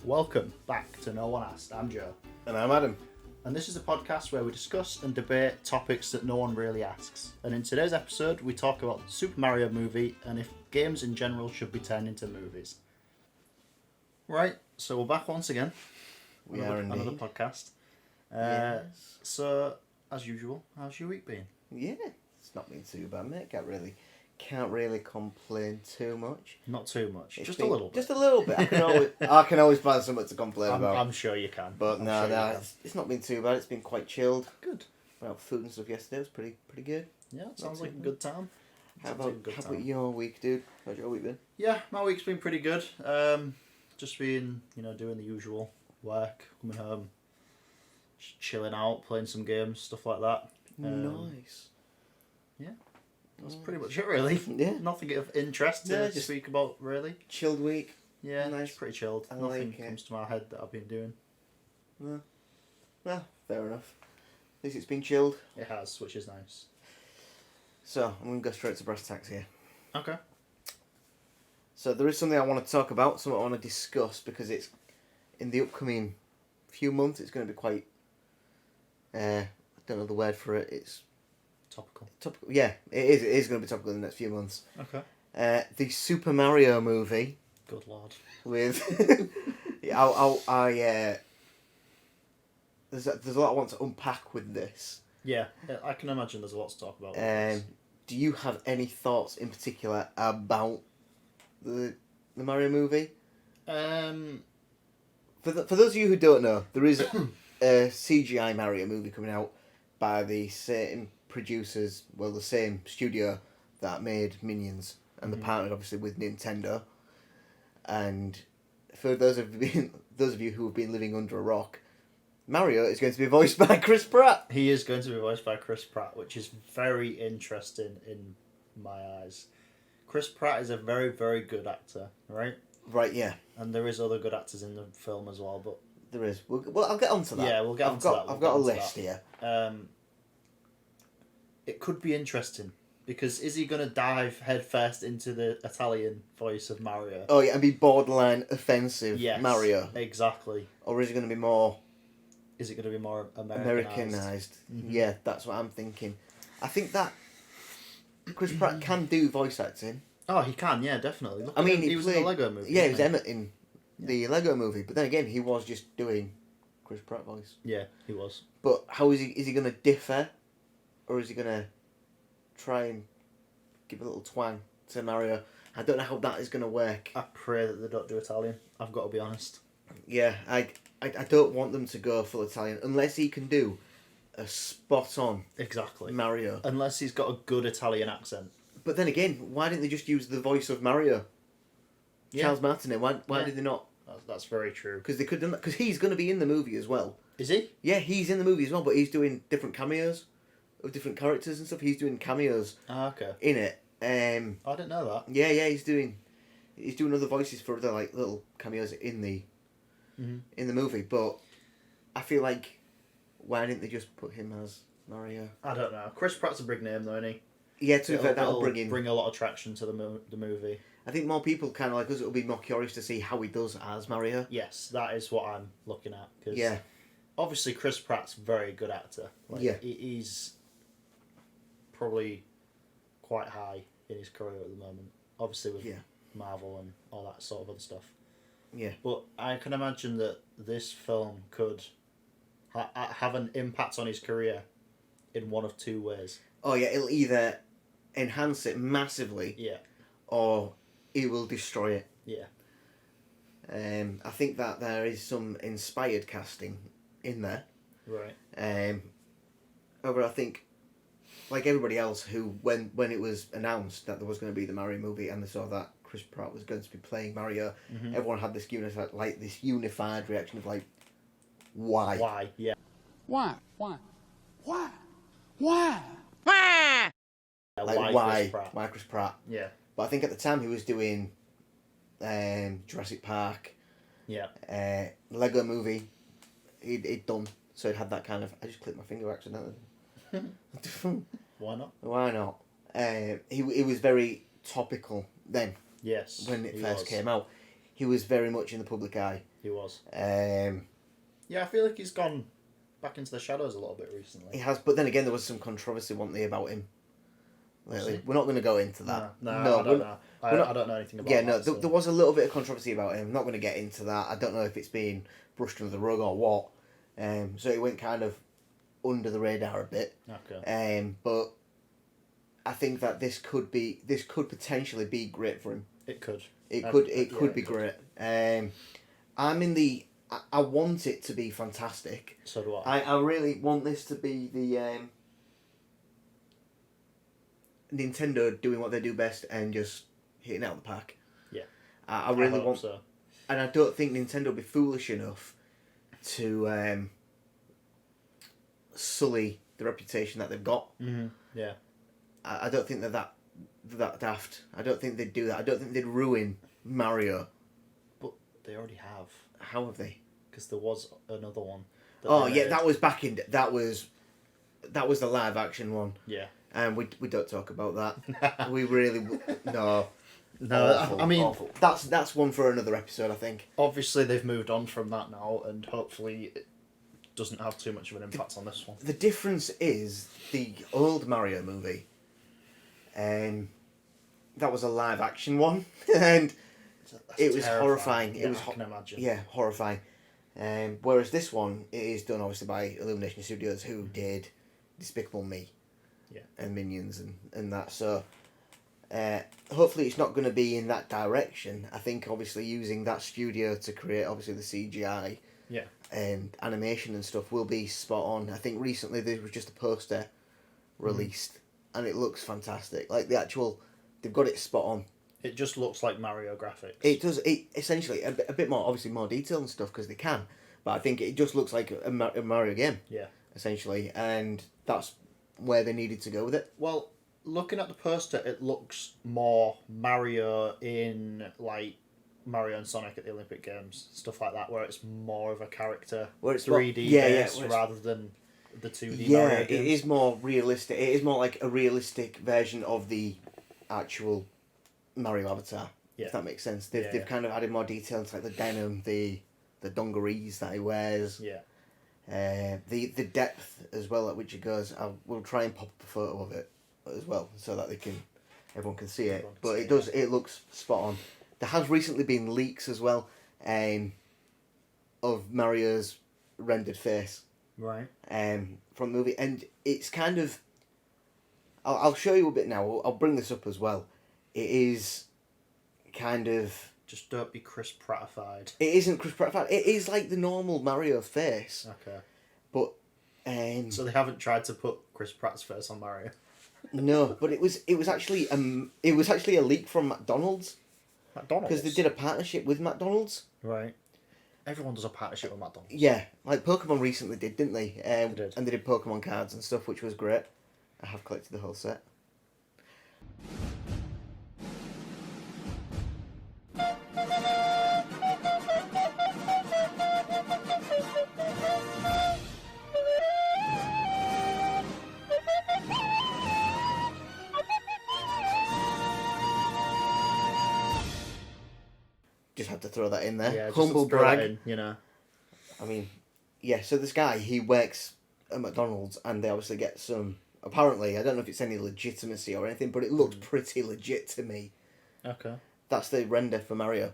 Welcome back to No One Asked. I'm Joe. And I'm Adam. And this is a podcast where we discuss and debate topics that no one really asks. And in today's episode, we talk about the Super Mario movie and if games in general should be turned into movies. Right, so we're back once again. We are indeed. Another podcast. Yes. So, as usual, how's your week been? Yeah, it's not been too bad, mate. Can't really complain too much. Not too much, It's just been, a little bit. Just a little bit. I can always find something to complain about. I'm sure you can. But it's not been too bad. It's been quite chilled. Good. Well, food and stuff yesterday was pretty good. Yeah, it sounds like a good time. How about your week, dude? How's your week been? Yeah, my week's been pretty good. Just been, doing the usual work, coming home, just chilling out, playing some games, stuff like that. Nice. Yeah, that's pretty much it, really. Yeah. Nothing of interest to just speak about, really. Chilled week. Yeah, Nice. it's pretty chilled. I Nothing like it. comes to my head that I've been doing. No. Well, fair enough. At least it's been chilled. It has, which is nice. So, I'm going to go straight to brass tacks here. Okay. So there is something I want to talk about, something I want to discuss, because it's in the upcoming few months. It's going to be quite. I don't know the word for it. It's Topical. topical. Yeah, it is. It is going to be topical in the next few months. Okay. The Super Mario movie Good lord. with. There's a lot I want to unpack with this. Yeah, I can imagine there's a lot to talk about. Do you have any thoughts in particular about the Mario movie? For those of you who don't know, there is a CGI Mario movie coming out by the same producers, well, the same studio that made Minions, and they're partnered obviously with Nintendo. And for those of you who have been living under a rock, Mario is going to be voiced by Chris Pratt. He is going to be voiced by Chris Pratt, which is very interesting in my eyes. Chris Pratt is a very, very good actor, right? Right, yeah. And there is other good actors in the film as well, but... There is. Well, I'll get onto that. Yeah, we'll get onto that. I've got a list here. It could be interesting, because is he going to dive headfirst into the Italian voice of Mario? Oh, yeah, and be borderline offensive Yes, Mario. Exactly. Or is it going to be more... Is it going to be more Americanized? Mm-hmm. Yeah, that's what I'm thinking. I think that Chris Pratt can do voice acting. Oh, he can, yeah, definitely. Look I mean, he was in the Lego movie. Yeah, he was wasn't Emmett in the Lego movie, but then again, he was just doing Chris Pratt voice. Yeah, he was. But how is he? Is he going to differ, or is he going to try and give a little twang to Mario? I don't know how that is going to work. I pray that they don't do Italian. I've got to be honest. Yeah, I don't want them to go full Italian unless he can do a spot on Exactly. Mario. Unless he's got a good Italian accent. But then again, why didn't they just use the voice of Mario? Yeah. Charles Martinet. Why did they not? That's very true. Because they could have done that. Because he's going to be in the movie as well. Is he? Yeah, he's in the movie as well, but he's doing different cameos of different characters and stuff. He's doing cameos Okay. in it. I didn't know that. Yeah, he's doing other voices for other like little cameos in the movie. But I feel like why didn't they just put him as Mario? I don't know. Chris Pratt's a big name, though, isn't he? Yeah, to be fair, that'll bring a lot of traction to the movie. I think more people kind of like us. It'll be more curious to see how he does as Mario. Yes, that is what I'm looking at. Cause yeah. Obviously, Chris Pratt's a very good actor. Like, yeah. He's probably quite high in his career at the moment. Obviously with Marvel and all that sort of other stuff. Yeah. But I can imagine that this film could have an impact on his career in one of two ways. Oh yeah, it'll either enhance it massively. Yeah. Or it will destroy it. Yeah. I think that there is some inspired casting in there. Right. However, I think, like everybody else who, when it was announced that there was going to be the Mario movie and they saw that Chris Pratt was going to be playing Mario, everyone had this unified reaction of like, why? Why? Yeah. Why? Like, Why? Why Chris Pratt? Yeah. But I think at the time he was doing Jurassic Park, Lego movie, he'd done, so he'd had that kind of, I just clicked my finger accidentally. Why not? Why not? He was very topical then. Yes. When it first came out. he was very much in the public eye. He was. Um, Yeah, I feel like he's gone back into the shadows a little bit recently. he has, but then again, there was some controversy, wasn't there, about him lately. Was it? We're not going to go into that. No, I don't we're- know. we're not- I don't know anything about Yeah, that. no, so. there was a little bit of controversy about him. I'm not going to get into that. I don't know if it's been brushed under the rug or what. So it went kind of under the radar a bit. Okay. But I think that this could potentially be great for him. It could. It Yeah, could be it great. I'm in the. I want it to be fantastic. So do I. I really want this to be the Nintendo doing what they do best and just hitting out the park. Yeah. I really hope want, so. and I don't think Nintendo will be foolish enough to sully the reputation that they've got. Mm-hmm. Yeah. I don't think that daft. I don't think they'd do that. I don't think they'd ruin Mario. But they already have. How have they? Because there was another one. Oh they yeah, made. that was back in. That was the live action one. Yeah. And we don't talk about that. We really no. No, Awful, I mean, awful. That's one for another episode, I think. obviously they've moved on from that now, and hopefully it doesn't have too much of an impact on this one. The difference is the old Mario movie. That was a live action one, and That's it was terrifying. horrifying. Yeah, It was I can imagine. yeah, horrifying. Whereas this one, it is done obviously by Illumination Studios, who did Despicable Me, Yeah. and Minions and that. So hopefully it's not going to be in that direction. I think obviously using that studio to create obviously the CGI, Yeah. and animation and stuff will be spot on. I think recently there was just a poster released, and it looks fantastic. Like the actual, they've got it spot on. It just looks like Mario graphics. It does. It essentially a bit more, obviously more detail and stuff because they can, but I think it just looks like a Mario game. Yeah. Essentially, and that's where they needed to go with it. Well, looking at the poster, it looks more Mario in like Mario and Sonic at the Olympic Games, stuff like that, where it's more of a character, Where it's 3D yeah, based where it's- rather than the 2D Yeah, Mario it games. is more realistic. It is more like a realistic version of the actual Mario avatar. Yeah. If that makes sense. They've Yeah. kind of added more detail into like the denim, the dungarees that he wears. Yeah. The depth as well at which it goes. We'll try and pop up a photo of it as well so that everyone can see it. Everyone can But see it it. does. It looks spot on. There has recently been leaks as well, of Mario's rendered face. Right. From the movie, and it's kind of. I'll show you a bit now. I'll bring this up as well. It is kind of. Just don't be Chris Prattified. It isn't Chris Pratt. It is like the normal Mario face, Okay. but So they haven't tried to put Chris Pratt's face on Mario. no. But it was actually a leak from McDonald's McDonald's. because they did a partnership with McDonald's. Right. Everyone does a partnership with McDonald's. Yeah, like Pokemon recently did, didn't they? did. And they did Pokemon cards and stuff, which was great. I have collected the whole set. Just had to throw that in there. Yeah, just Humble let's throw that brag. in, you know. I mean, yeah, so this guy, he works at McDonald's and they obviously get some, apparently, I don't know if it's any legitimacy or anything, but it looked pretty legit to me. Okay. That's the render for Mario.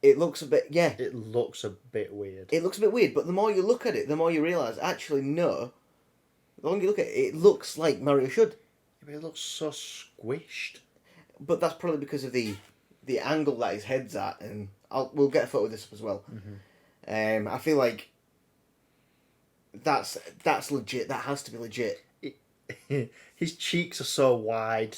It looks a bit, yeah, It looks a bit weird. it looks a bit weird, but the more you look at it, the more you realise, actually, no, the longer you look at it, it looks like Mario should. But it looks so squished. But that's probably because of the angle that his head's at, and we'll get a photo of this up as well. I feel like that's legit. That has to be legit. His cheeks are so wide.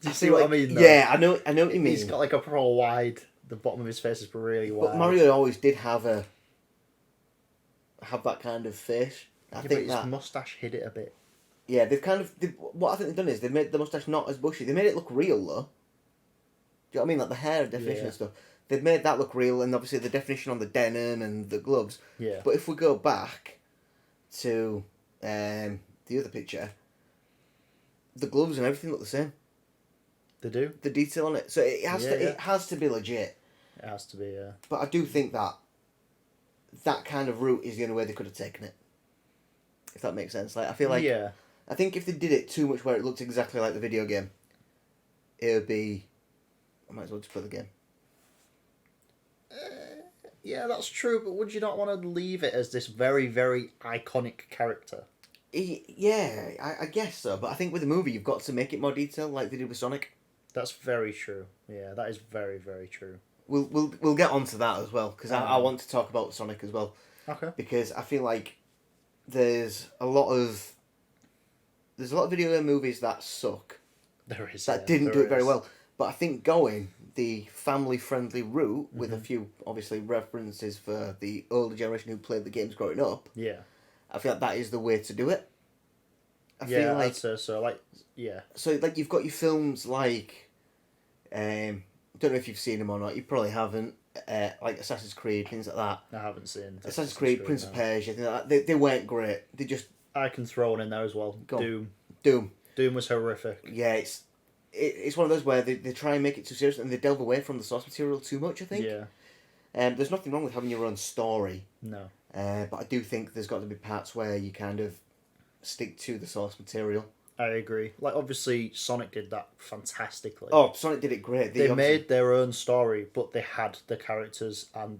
Do you see feel what like- I mean? though? Yeah, I know what you mean. He's got like a proper wide. The bottom of his face is really wide. But Mario always did have that kind of face. I Yeah, but think his that mustache hid it a bit. yeah, what I think they've done is they've made the mustache not as bushy. They made it look real though. Do you know what I mean? Like the hair definition Yeah. and stuff. They've made that look real, and obviously the definition on the denim and the gloves. Yeah. But if we go back to the other picture, the gloves and everything look the same. They do. The detail on it, so it has Yeah, to yeah. it has to be legit. It has to be. But I do think that kind of route is the only way they could have taken it. If that makes sense. Like I feel like Yeah. I think if they did it too much where it looked exactly like the video game, it would be. I might as well just play the game. Yeah, that's true. But would you not want to leave it as this very, very iconic character? Yeah, I guess so. But I think with the movie, you've got to make it more detailed, like they did with Sonic. That's very true. Yeah, that is very, very true. We'll get onto that as well because I want to talk about Sonic as well. Okay. Because I feel like there's a lot of video game movies that suck. There is. That didn't do it very well. But I think going the family-friendly route with a few, obviously, references for the older generation who played the games growing up, Yeah. I feel like that is the way to do it. I Yeah, feel like I'd say so. Like, yeah. so. Like you've got your films like, don't know if you've seen them or not. You probably haven't. Like Assassin's Creed, things like that. I haven't seen Assassin's Creed, Prince of Persia, things like that. They weren't great. They just I can throw one in there as well. Go on. Doom. Doom. Was horrific. Yeah, it's one of those where they try and make it too serious and they delve away from the source material too much, I think. Yeah. There's nothing wrong with having your own story. No. But I do think there's got to be parts where you kind of stick to the source material. I agree. Like, obviously, Sonic did that fantastically. Oh, Sonic did it great. They made their own story, but they had the characters and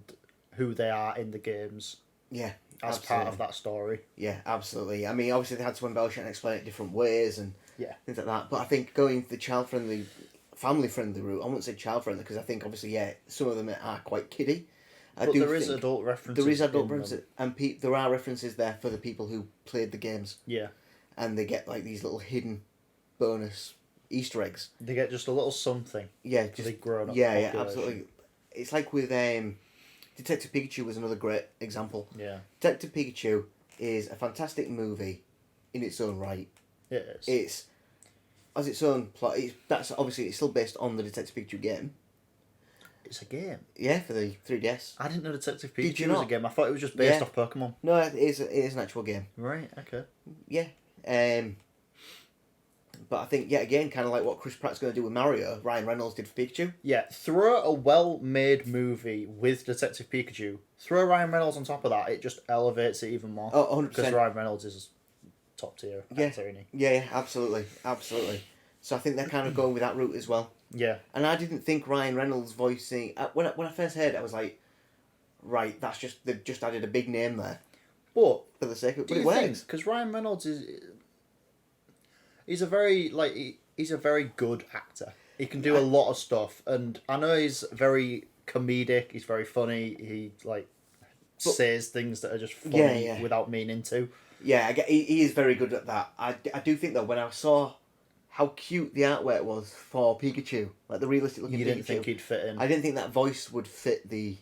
who they are in the games. Yeah. As absolutely. part of that story. Yeah, absolutely. I mean, obviously they had to embellish it and explain it different ways and things like that. But I think going the child-friendly, family-friendly route, I wouldn't say child-friendly because I think obviously, some of them are quite kiddie. But there is adult references. There is adult references, and there are references there for the people who played the games. Yeah. And they get like these little hidden bonus Easter eggs. They get just a little something. Yeah, just grown up. Yeah, absolutely. It's like with Detective Pikachu was another great example. Yeah. Detective Pikachu is a fantastic movie in its own right. It is. It's as its own plot. That's obviously it's still based on the Detective Pikachu game. It's a game. Yeah, for the 3DS. I didn't know Detective Did Pikachu you was not? a game. I thought it was just based off Pokemon. No, it is an actual game. Right. Okay. Yeah. But I think again, kind of like what Chris Pratt's going to do with Mario, Ryan Reynolds did for Pikachu. Yeah, throw a well-made movie with Detective Pikachu. Throw Ryan Reynolds on top of that. It just elevates it even more. Oh, 100%. Because Ryan Reynolds is top tier actor, isn't he? Yeah, absolutely. So I think they're kind of going with that route as well. Yeah. And I didn't think Ryan Reynolds voicing when I first heard it, I was like, right, they've just added a big name there But for the sake of it. do But it you works. think? Because Ryan Reynolds he's a very he's a very good actor. He can do a lot of stuff, and I know he's very comedic. He's very funny. He says things that are just funny without meaning to. Yeah, he is very good at that. I do think though when I saw how cute the artwork was for Pikachu, like the realistic looking Pikachu, You didn't think he'd fit in. I didn't think that voice would fit the.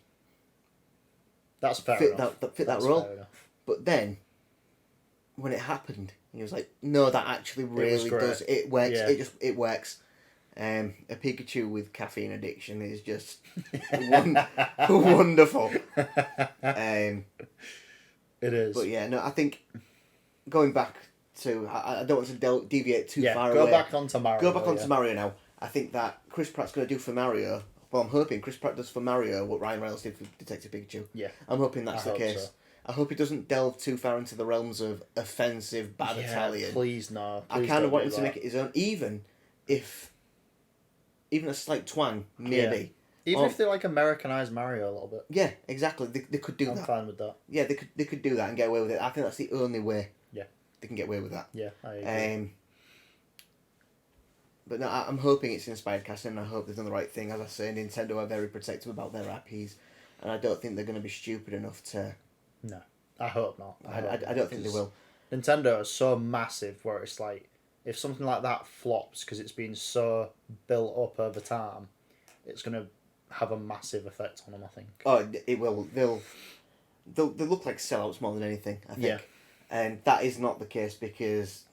That's fair enough. Fit that role. But then, when it happened, he was like, "No, that actually really does. It works. Yeah. It works." A Pikachu with caffeine addiction is just wonderful. It is. But yeah, no, I think going back to I don't want to deviate too far away. Go back onto Mario now. I think that Chris Pratt's going to do for Mario. Well, I'm hoping Chris Pratt does for Mario what Ryan Reynolds did for Detective Pikachu. Yeah. I'm hoping that's the case. So. I hope he doesn't delve too far into the realms of offensive, bad Italian. Please no. I kind of want him to make it his own, even a slight twang, maybe. Even if they Americanise Mario a little bit. Yeah, exactly. They could do that. I'm fine with that. Yeah, they could do that and get away with it. I think that's the only way. Yeah. They can get away with that. Yeah, I agree. But no, I'm hoping it's inspired casting, and I hope they've done the right thing. As I say, Nintendo are very protective about their IPs, and I don't think they're going to be stupid enough to. No, I hope not. I don't think they will. Nintendo is so massive where it's like, if something like that flops because it's been so built up over time, it's going to have a massive effect on them, I think. Oh, it will. They'll look like sellouts more than anything, I think. Yeah. And that is not the case because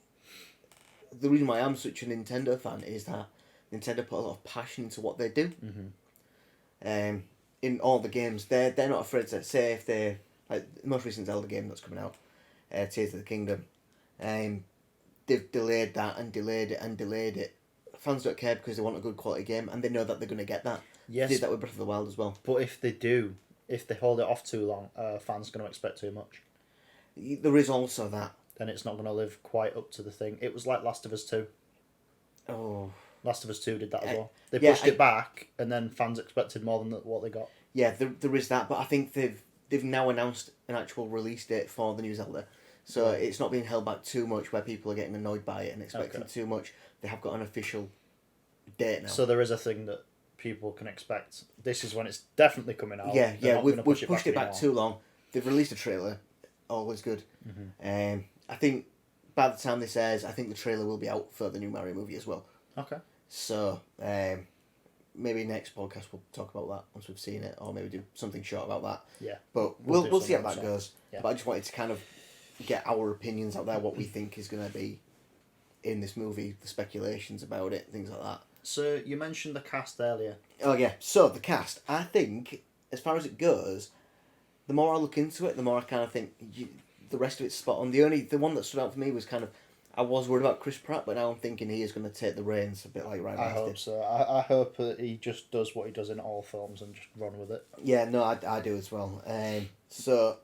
the reason why I'm such a Nintendo fan is that Nintendo put a lot of passion into what they do. Mm-hmm. In all the games, they're not afraid to say if they like the most recent Zelda game that's coming out, Tears of the Kingdom. They've delayed that and delayed it and delayed it. Fans don't care because they want a good quality game and they know that they're going to get that. Yes, They did that with Breath of the Wild as well. but if they hold it off too long, fans are going to expect too much. There is also that. Then it's not going to live quite up to the thing. It was like Last of Us 2. Oh. Last of Us 2 did that as well. They yeah, pushed it back, and then fans expected more than what they got. Yeah, there is that, but I think they've now announced an actual release date for the new Zelda. So it's not being held back too much where people are getting annoyed by it and expecting too much. They have got an official date now. So there is a thing that people can expect. This is when it's definitely coming out. Yeah, we've pushed it back too long. They've released a trailer. Always good. Mm-hmm. I think by the time this airs, I think the trailer will be out for the new Mario movie as well. Okay. So maybe next podcast we'll talk about that once we've seen it, or maybe do something short about that. Yeah. But we'll see how that something goes. Yeah. But I just wanted to kind of get our opinions out there, what we think is going to be in this movie, the speculations about it, things like that. So you mentioned the cast earlier. Oh yeah, so the cast. I think, as far as it goes, the more I look into it, the more I kind of think the rest of it's spot on. The one that stood out for me was kind of, I was worried about Chris Pratt, but now I'm thinking he is going to take the reins a bit like Ryan Reynolds did. I hope so. I hope that he just does what he does in all films and just run with it. Yeah, no, I do as well. So,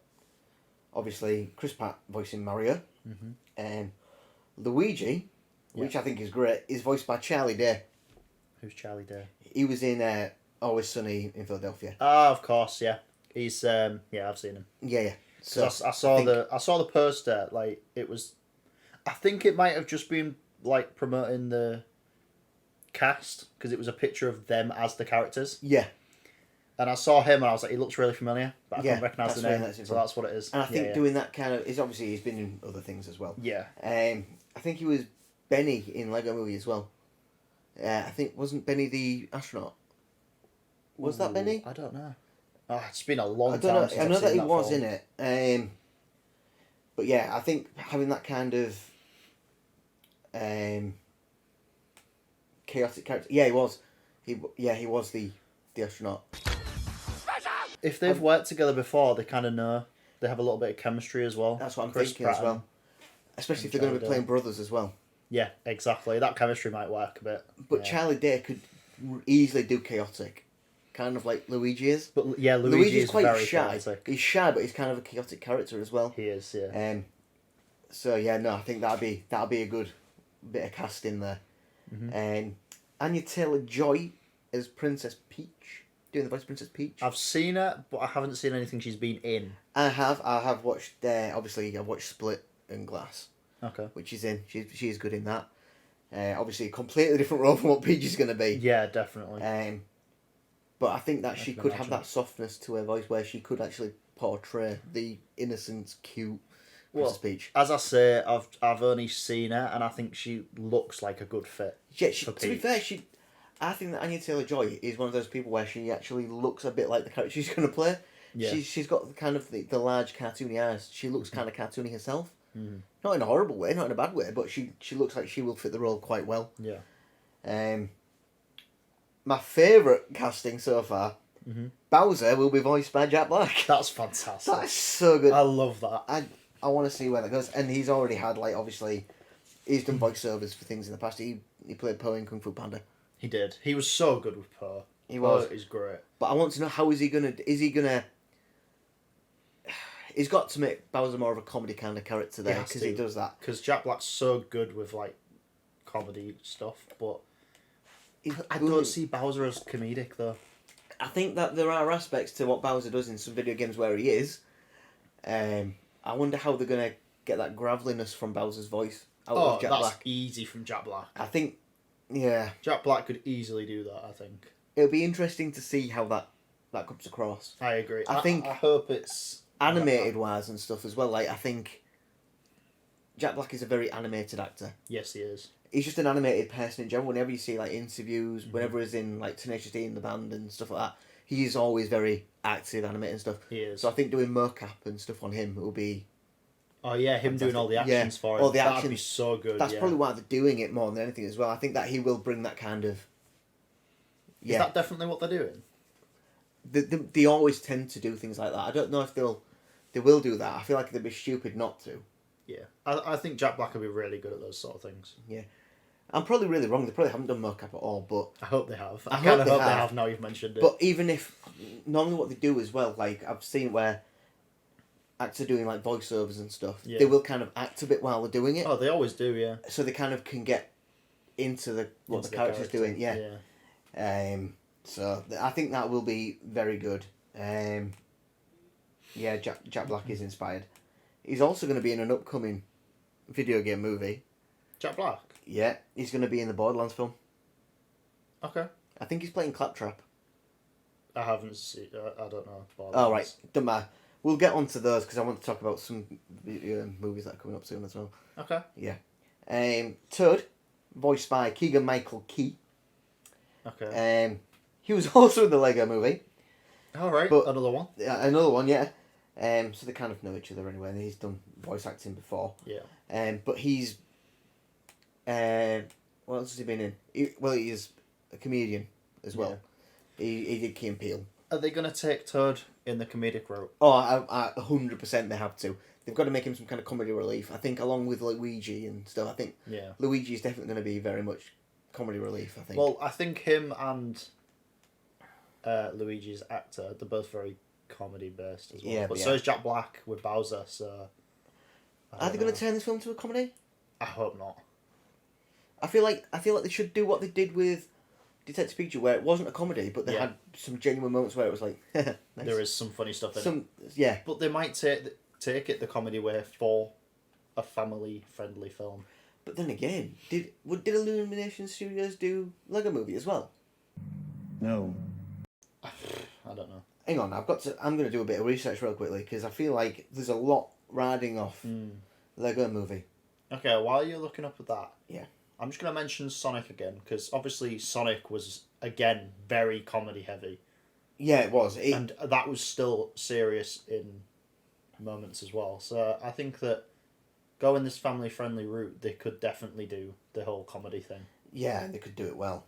obviously, Chris Pratt voicing Mario. Mm-hmm. Luigi, which I think is great, is voiced by Charlie Day. Who's Charlie Day? He was in Always Sunny in Philadelphia. Ah, of course, yeah. He's I've seen him. Yeah. So I saw the poster. Like it was, I think it might have just been like promoting the cast because it was a picture of them as the characters. Yeah. And I saw him and I was like, he looks really familiar, but I couldn't recognise the name. So that's what it is. And I think doing that kind of is obviously he's been in other things as well. Yeah. I think he was Benny in Lego Movie as well. I think wasn't Benny the astronaut? Was that Benny? I don't know. Oh, it's been a long time. Know. Since I know I've that seen he was film. in it. But yeah, I think having that kind of chaotic character. Yeah, he was. He was the astronaut. If they've worked together before, they kind of know. They have a little bit of chemistry as well. That's what I'm Chris thinking Pratt as well. Especially if they're going to be Charlie playing brothers as well. Yeah, exactly. That chemistry might work a bit. But Charlie Day could easily do chaotic. Kind of like Luigi is. But yeah, Luigi is quite very shy. chaotic. He's shy, but he's kind of a chaotic character as well. He is, yeah. So yeah, no, I think that'd be a good bit of casting there. Mm-hmm. Anya Taylor-Joy as Princess Peach, doing the voice of Princess Peach. I've seen her, but I haven't seen anything she's been in. I have watched. Obviously, I've watched Split and Glass. Okay. Which she's in. She's good in that. Obviously, a completely different role from what Peach is going to be. Yeah, definitely. But I think that she could have that softness to her voice where she could actually portray the innocent, cute Princess Peach. As I say, I've only seen her, and I think she looks like a good fit. Yeah, to be fair, I think that Anya Taylor-Joy is one of those people where she actually looks a bit like the character she's going to play. Yeah. She's got kind of the large cartoony eyes. She looks kind of cartoony herself. Mm. Not in a horrible way, not in a bad way, but she looks like she will fit the role quite well. Yeah. My favourite casting so far, Bowser will be voiced by Jack Black. That's fantastic. That's so good. I love that. I want to see where that goes. And he's already had, like, obviously, he's done voiceovers for things in the past. He played Po in Kung Fu Panda. He did. He was so good with Po. He was. Po is great. But I want to know how is he gonna... He's got to make Bowser more of a comedy kind of character there, because he does that. Because Jack Black's so good with, like, comedy stuff, but I don't see Bowser as comedic, though. I think that there are aspects to what Bowser does in some video games where he is. I wonder how they're going to get that graveliness from Bowser's voice out of Jack Black. That's easy from Jack Black. I think, yeah. Jack Black could easily do that, I think. It'll be interesting to see how that comes across. I agree. I think I hope it's... animated-wise and stuff as well. Like, I think Jack Black is a very animated actor. Yes, he is. He's just an animated person in general. Whenever you see, like, interviews, whenever he's in, like, Tenacious D in the band and stuff like that, he is always very active, animated and stuff. He is. So I think doing mocap and stuff on him will be... Oh, yeah, him fantastic. doing all the actions for it. All the That'd actions. be so good, That's probably why they're doing it more than anything as well. I think that he will bring that kind of... Yeah. Is that definitely what they're doing? They always tend to do things like that. I don't know if they will do that. I feel like they'd be stupid not to. Yeah. I think Jack Black would be really good at those sort of things. Yeah. I'm probably really wrong. They probably haven't done mocap at all, but I hope they have. I I kind of hope hope they they have. have now you've mentioned it. but even if normally what they do as well, like I've seen where actors are doing like voiceovers and stuff, Yeah. they will kind of act a bit while they're doing it, Oh, they always do, yeah. so they kind of can get into what Into the character's character. doing. Yeah. So I think that will be very good. Yeah, Jack Black is inspired. He's also going to be in an upcoming video game movie. Jack Black? Yeah, he's going to be in the Borderlands film. Okay. I think he's playing Claptrap. I haven't seen... I don't know. Oh, right. Don't matter. We'll get onto those because I want to talk about some movies that are coming up soon as well. Okay. Yeah. Toad, voiced by Keegan-Michael Key. Okay. He was also in the Lego movie. All right. But- Another one. Another one, yeah. So they kind of know each other anyway, and he's done voice acting before. Yeah. But he's... what else has he been in? He is a comedian as well. Yeah. He did Key and Peele. Are they going to take Toad in the comedic route? Oh, I 100% they have to. They've got to make him some kind of comedy relief. I think along with Luigi and stuff, I think Luigi is definitely going to be very much comedy relief, I think. Well, I think him and Luigi's actor, they're both very comedy based as well. Yeah, but yeah. so is Jack Black with Bowser, so... Are they going to turn this film into a comedy? I hope not. I feel like they should do what they did with Detective Pikachu, where it wasn't a comedy, but they had some genuine moments where it was like, nice. There is some funny stuff in it. Yeah. But they might take it the comedy way for a family-friendly film. But then again, did Illumination Studios do Lego Movie as well? No. I don't know. Hang on, I'm going to do a bit of research real quickly, because I feel like there's a lot riding off Lego Movie. Okay, while you're looking up at that, Yeah. I'm just going to mention Sonic again, because obviously Sonic was, again, very comedy-heavy. Yeah, it was. And that was still serious in moments as well. So I think that going this family-friendly route, they could definitely do the whole comedy thing. Yeah, they could do it well.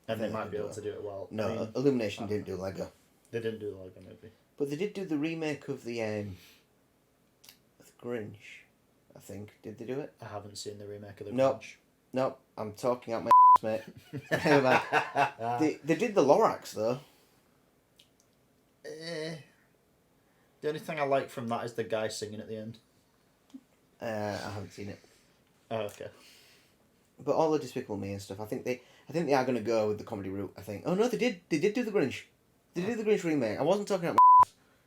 And they might be able to do it well. No, I mean, Illumination didn't do Lego. they didn't do the Lego movie. But they did do the remake of the Grinch, I think. Did they do it? I haven't seen the remake of the No. Grinch. No, I'm talking out my mate. Never mind. They did the Lorax, though. The only thing I like from that is the guy singing at the end. I haven't seen it. Oh, okay. But all the Despicable Me and stuff, I think they are going to go with the comedy route, I think. Oh, no, they did do the Grinch. They did the Grinch remake. I wasn't talking about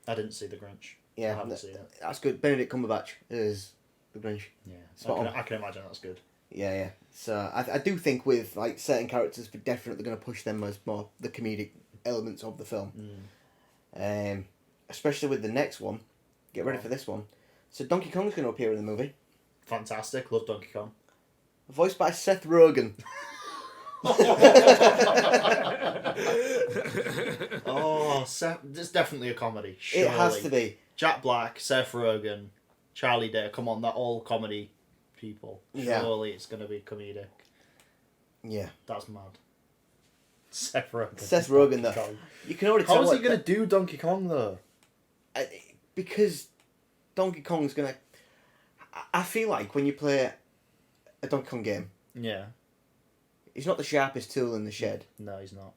I didn't see the Grinch. Yeah, I haven't seen it. That's good. Benedict Cumberbatch is the Grinch. Yeah, Spot I can imagine that's good. Yeah. So I do think with like certain characters, we're definitely going to push them as more the comedic elements of the film. Especially with the next one. Get ready for this one. So Donkey Kong's going to appear in the movie. Fantastic. Love Donkey Kong. Voiced by Seth Rogen. Oh, it's definitely a comedy. Surely. It has to be. Jack Black, Seth Rogen, Charlie Day. Come on, they're all comedy people. Surely it's going to be comedic. Yeah. That's mad. Seth Rogen. Seth Rogen, though. Kong. You can already tell. How is he going to do Donkey Kong, though? Because Donkey Kong's going to... I feel like when you play a Donkey Kong game, Yeah. he's not the sharpest tool in the shed. No, he's not.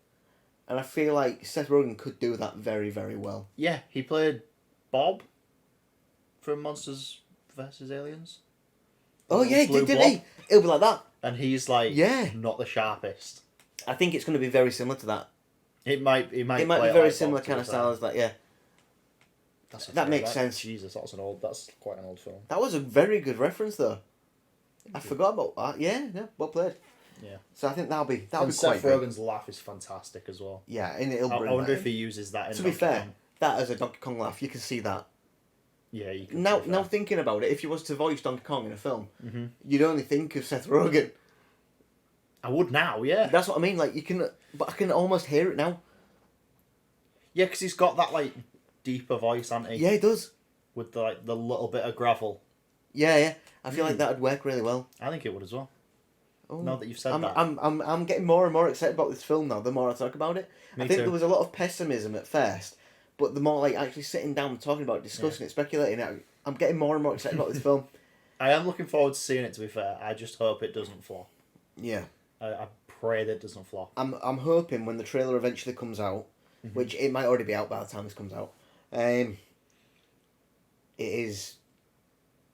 And I feel like Seth Rogen could do that very, very well. Yeah, he played Bob from Monsters vs. Aliens. Oh, yeah, he Blue didn't Blob. he? He'll be like that. And he's like, Yeah. not the sharpest. I think it's going to be very similar to that. It might be It might be play very like similar Bob, kind to of be style fair. as that, yeah. That's That makes sense. Jesus, that's quite an old film. That was a very good reference, though. I forgot about that. Yeah, well played. Yeah. So I think that'll be And quite Seth good. Rogen's laugh is fantastic as well. Yeah, and it'll I bring wonder that if he in. uses that in To be Donkey fair, Kong. that as a Donkey Kong laugh, you can see that. Yeah, you can. Now thinking about it, if you was to voice Donkey Kong in a film, you'd only think of Seth Rogen. I would now, yeah. That's what I mean. Like but I can almost hear it now. Yeah, because he's got that like deeper voice, hasn't he? Yeah, he does. With the little bit of gravel. Yeah. I feel like that would work really well. I think it would as well. Oh, Now that you've said I'm, that. I'm getting more and more excited about this film now. The more I talk about it, Me I think too. there was a lot of pessimism at first, but the more like actually sitting down, and talking about it, discussing it, speculating it, I'm getting more and more excited about this film. I am looking forward to seeing it. To be fair, I just hope it doesn't flop. Yeah. I pray that it doesn't flop. I'm hoping when the trailer eventually comes out, which it might already be out by the time this comes out, it is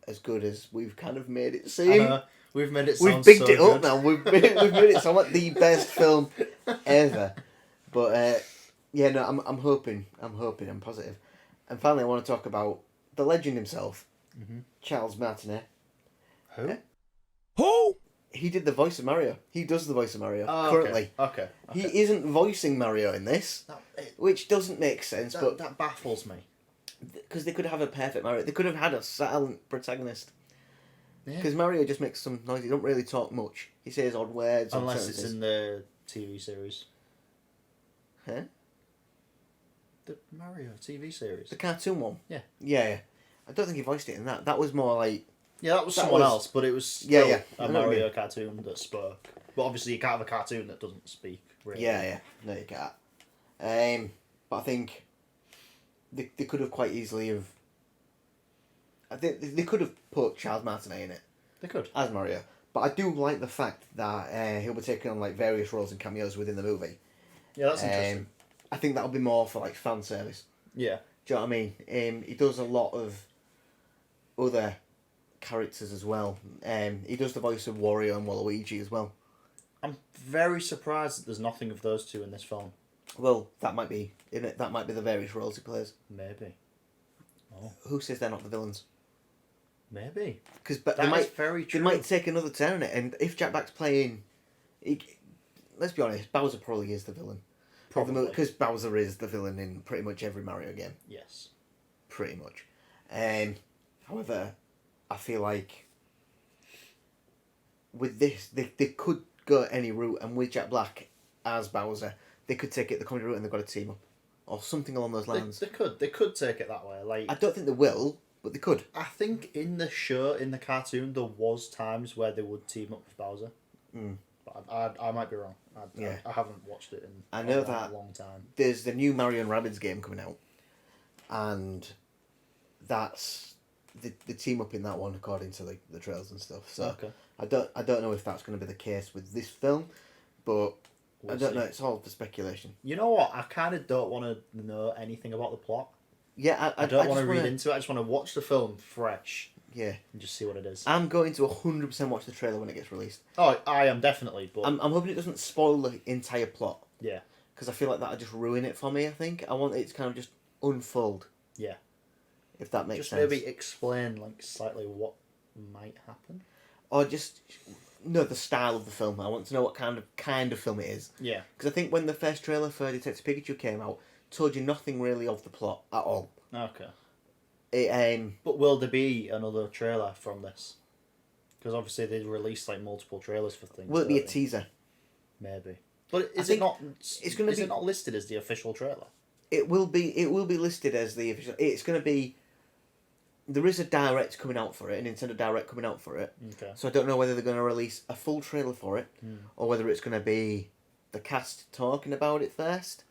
as good as we've kind of made it seem. We've made it We've sound bigged so it up good. now. We've made it sound like the best film ever. But yeah, no, I'm hoping, I'm positive. And finally, I want to talk about the legend himself, Charles Martinet. Who? Who? He did the voice of Mario. He does the voice of Mario currently. Okay. He isn't voicing Mario in this, which doesn't make sense. But that baffles me. because they could have a perfect Mario, they could have had a silent protagonist. Yeah. Because Mario just makes some noise. He don't really talk much. He says odd words. Unless it's in the TV series. Huh? The Mario TV series. The cartoon one. Yeah. Yeah. I don't think he voiced it in that. That was more like. Yeah, that was That someone was- else, but it was still I a know what you Mario mean. cartoon that spoke. But obviously, you can't have a cartoon that doesn't speak. Really. Yeah. No, you can't. But I think they could have quite easily have. I think they could have put Charles Martinet in it They could. as Mario. But I do like the fact that he'll be taking on like various roles and cameos within the movie. Yeah, that's interesting. I think that'll be more for like fan service. Yeah. Do you know what I mean? He does a lot of other characters as well. He does the voice of Wario and Waluigi as well. I'm very surprised that there's nothing of those two in this film. Well, that might be in it. That might be the various roles he plays. Maybe. Oh. Who says they're not the villains? Maybe. Because That they is might very true. they might take another turn on it. And if Jack Black's playing, let's be honest, Bowser probably is the villain. Probably. Because Bowser is the villain in pretty much every Mario game. Yes. Pretty much. However, I feel like with this, they could go any route, and with Jack Black as Bowser, they could take it the comedy route and they've got a team up. Or something along those lines. They could take it that way. Like, I don't think they will, but they could. I think in the show, in the cartoon, there was times where they would team up with Bowser. But I might be wrong. I haven't watched it in I know a that long time. there's the new Mario and Rabbids game coming out, and that's the team up in that one according to the trails and stuff. So Okay. I don't know if that's going to be the case with this film, but We'll I don't see. know. It's all for speculation. You know what? I kind of don't want to know anything about the plot. Yeah, I don't want just to read wanna- into it. I just want to watch the film fresh Yeah, and just see what it is. I'm going to 100% watch the trailer when it gets released. Oh, I am definitely, but I'm hoping it doesn't spoil the entire plot yeah, because I feel like that'll just ruin it for me. I think I want it to kind of just unfold. yeah. If that makes Just sense. maybe explain like slightly what might happen. Or just know the style of the film. I want to know what kind of film it is. Yeah. Because I think when the first trailer for Detective Pikachu came out, told you nothing really of the plot at all. Okay. It But will there be another trailer from this? Because obviously they released like multiple trailers for things. will it be a don't they? teaser? Maybe. But I is it think not? it's gonna is be- it not listed as the official trailer? It will be listed as the official. It's going to be. There is a direct coming out for it, a Nintendo Direct coming out for it. Okay. So I don't know whether they're going to release a full trailer for it, or whether it's going to be the cast talking about it first.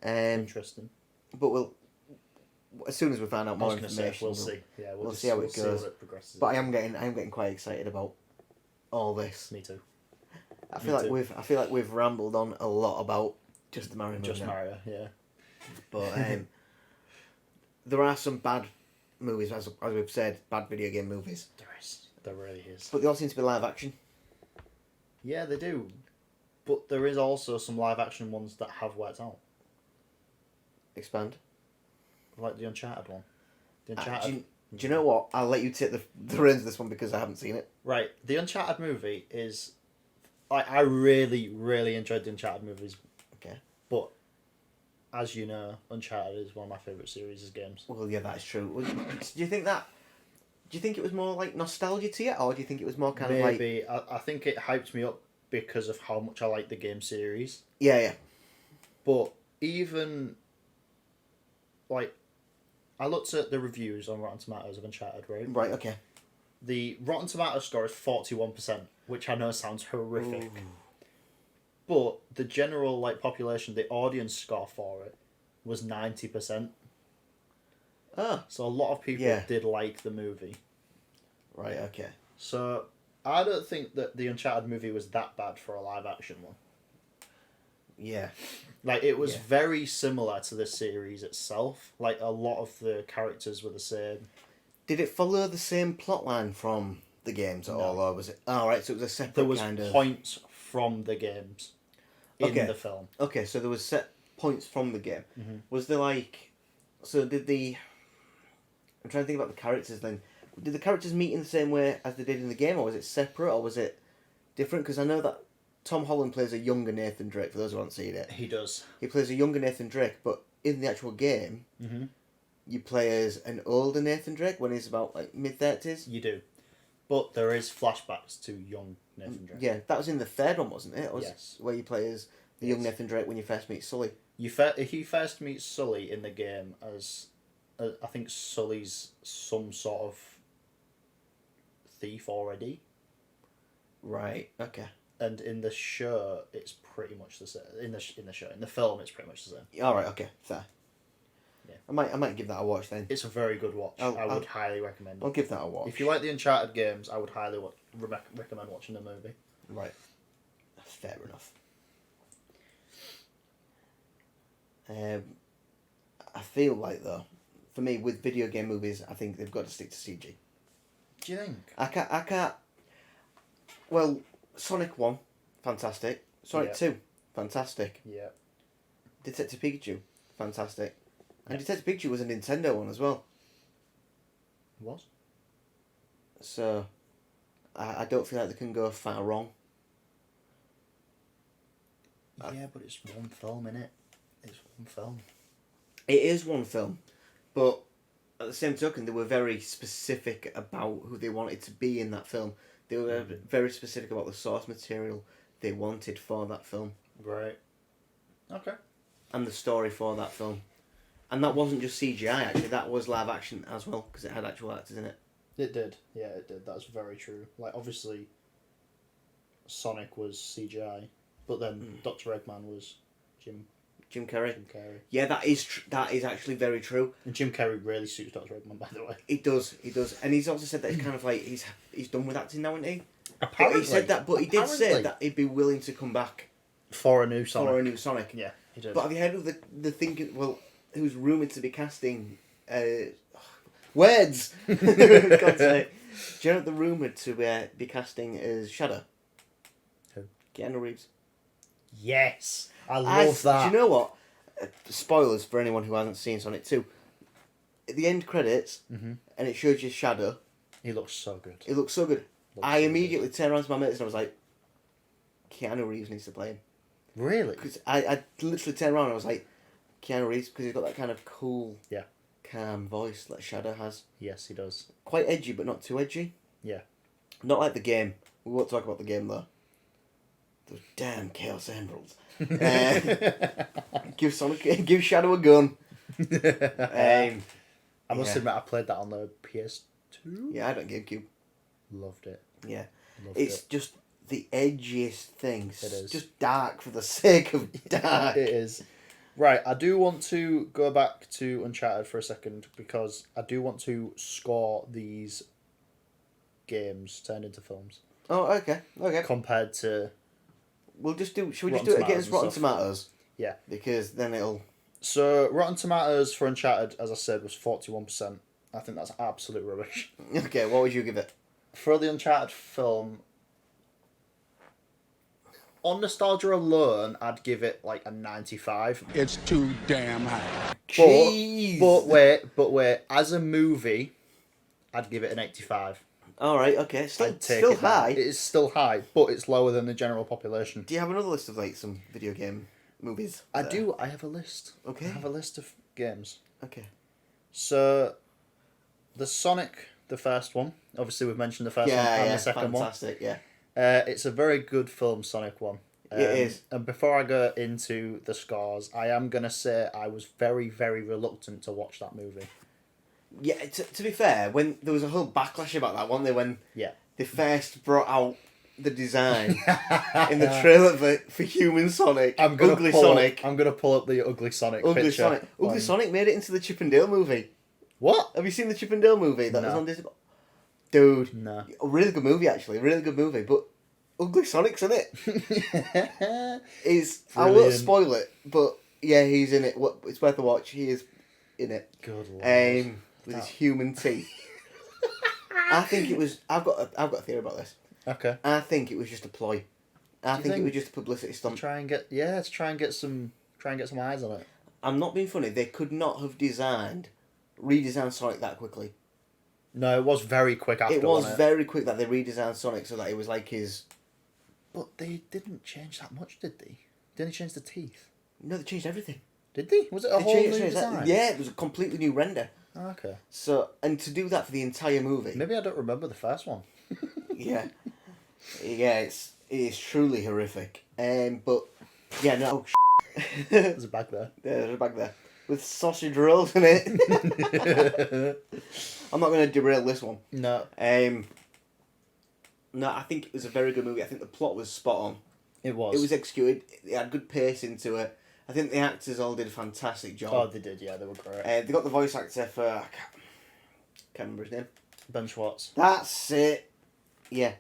Interesting. But we'll as soon as we find out I more was going to say information, we'll see. Yeah, we'll see how it goes. how it progresses. But I am getting quite excited about all this. Me too. I feel Me like too. we've rambled on a lot about just the Mario movie Just now. Mario. Yeah. But there are some bad movies, as we've said, bad video game movies. There is. There really is. But they all seem to be live action. Yeah, they do. But there is also some live action ones that have worked out, Expand. like the Uncharted one. The Do Uncharted. you know what? I'll let you take the reins of this one because I haven't seen it. Right, the Uncharted movie is. I really, really enjoyed the Uncharted movies, Okay. but as you know, Uncharted is one of my favourite series of games. Well, yeah, that's true. Do you think that? Do you think it was more like nostalgia to you, or do you think it was more kind of like? Maybe. I think it hyped me up because of how much I like the game series. Yeah. But even. Like, I looked at the reviews on Rotten Tomatoes of Uncharted, right? Right. Okay. The Rotten Tomatoes score is 41%, which I know sounds horrific. But the general like population, the audience score for it was 90%. Ah. So a lot of people Yeah. did like the movie. Right. Okay. So I don't think that the Uncharted movie was that bad for a live action one. Yeah. Like, it was very similar to the series itself. Like, a lot of the characters were the same. Did it follow the same plotline from the games at all, or was it? Oh, right, so it was a separate There was kind of... points from the games in the film. Okay, so there was set points from the game. Mm-hmm. Was there, like... So did the... I'm trying to think about the characters then. Did the characters meet in the same way as they did in the game, or was it separate, or was it different? Because I know that Tom Holland plays a younger Nathan Drake, for those who haven't seen it. He does. He plays a younger Nathan Drake, but in the actual game, you play as an older Nathan Drake when he's about, like, mid-30s. You do. But there is flashbacks to young Nathan Drake. Yeah, that was in the third one, wasn't it? Yes. Where you play as the young Nathan Drake when you first meet Sully. He first meets Sully in the game as... I think Sully's some sort of thief already. Right, okay. And in the show, it's pretty much the same. In the show, in the film, it's pretty much the same. All right, okay, fair. Yeah. I might give that a watch then. It's a very good watch. I would highly recommend it. I'll give that a watch. If you like the Uncharted games, I would highly recommend watching the movie. Right. Fair enough. I feel like, though, for me, with video game movies, I think they've got to stick to CG. Do you think? I can't... Well, Sonic 1, fantastic. Sonic 2, fantastic. Yeah. Detective Pikachu, fantastic. And Detective Pikachu was a Nintendo one as well. It was? So, I don't feel like they can go far wrong. Yeah, but it's one film, innit? It's one film. It is one film, but at the same token, they were very specific about who they wanted to be in that film. They were very specific about the source material they wanted for that film. Right. Okay. And the story for that film. And that wasn't just CGI, actually. That was live action as well, because it had actual actors in it. It did. Yeah, it did. That's very true. Like, obviously, Sonic was CGI, but then Dr. Eggman was Jim Carrey. Carrey. Yeah, that is actually very true. And Jim Carrey really suits Dr. Eggman, by the way. He does. And he's also said that it's kind of like he's done with acting now, isn't he? Apparently. But he said that, but he did say that he'd be willing to come back for a new Sonic. Yeah, he did. But have you heard of the thinking? Well, who's rumoured to be casting? Words. God's sake. Do you know the rumoured to be casting as Shadow? Who? Keanu Reeves. Yes, I love that. Do you know what? Spoilers for anyone who hasn't seen Sonic 2. At the end credits, and it shows you Shadow. He looks so good. It looks so good. I immediately turned around to my mates and I was like, Keanu Reeves needs to play him. Really? Because I literally turned around and I was like, Keanu Reeves, because he's got that kind of cool, calm voice that Shadow has. Yes, he does. Quite edgy, but not too edgy. Yeah. Not like the game. We won't talk about the game, though. Those damn Chaos Emeralds. Give Shadow a gun. I must admit, I played that on the PS2. Yeah, I don't GameCube. Loved it. Yeah. Loved It's it. just the edgiest thing. It is. Just dark for the sake of dark. It is. Right, I do want to go back to Uncharted for a second because I do want to score these games turned into films. Oh, okay. Compared to... Should we just do it Tomatoes against and Rotten stuff. Tomatoes? Yeah. Because then it'll... So, Rotten Tomatoes for Uncharted, as I said, was 41%. I think that's absolute rubbish. Okay, what would you give it? For the Uncharted film, on nostalgia alone, I'd give it like a 95. It's too damn high. Jeez. But wait, as a movie, I'd give it an 85. Alright, okay. Still It high. It is still high, but it's lower than the general population. Do you have another list of like some video game movies? I do. I have a list. Okay. I have a list of games. Okay. So, the Sonic, the first one. Obviously, we've mentioned the first one and the second fantastic, one. Yeah. It's a very good film, Sonic 1. It is. And before I go into the scores, I am going to say I was very, very reluctant to watch that movie. Yeah, to be fair, when there was a whole backlash about that, wasn't there, when Yeah. they first brought out the design in the trailer for Human Sonic, Ugly Sonic. I'm going to pull up the Ugly Sonic Ugly picture. Sonic. Ugly Sonic made it into the Chip and Dale movie. What? Have you seen the Chip and Dale movie that was No. on Disney? Dude, No. a really good movie actually, really good movie, but ugly Sonic's in it. I won't Brilliant. spoil it, but yeah, he's in it. It's worth a watch. He is in it. Good lord. With his human teeth. I think it was. I've got a theory about this. Okay. I think it was just a ploy. I you think it think? was just a publicity To stunt. try and get some eyes on it. I'm not being funny. They could not have redesigned Sonic that quickly. No, it was very quick after. It was wasn't very quick that they redesigned Sonic so that it was like his. But they didn't change that much, did they? Didn't they change the teeth? No, they changed everything. Did they? Was it a They whole changed new that. design? Yeah, it was a completely new render. Okay. So, and to do that for the entire movie. Maybe I don't remember the first one. Yeah. Yeah, it is truly horrific. But, yeah, no. There's a bag there. There's a bag there. With sausage rolls in it. I'm not going to derail this one. No. No, I think it was a very good movie. I think the plot was spot on. It was. It was executed. It had good pace into it. I think the actors all did a fantastic job. Oh, they did. Yeah, they were great. They got the voice actor for... I can't remember his name. Ben Schwartz. That's it. Yeah.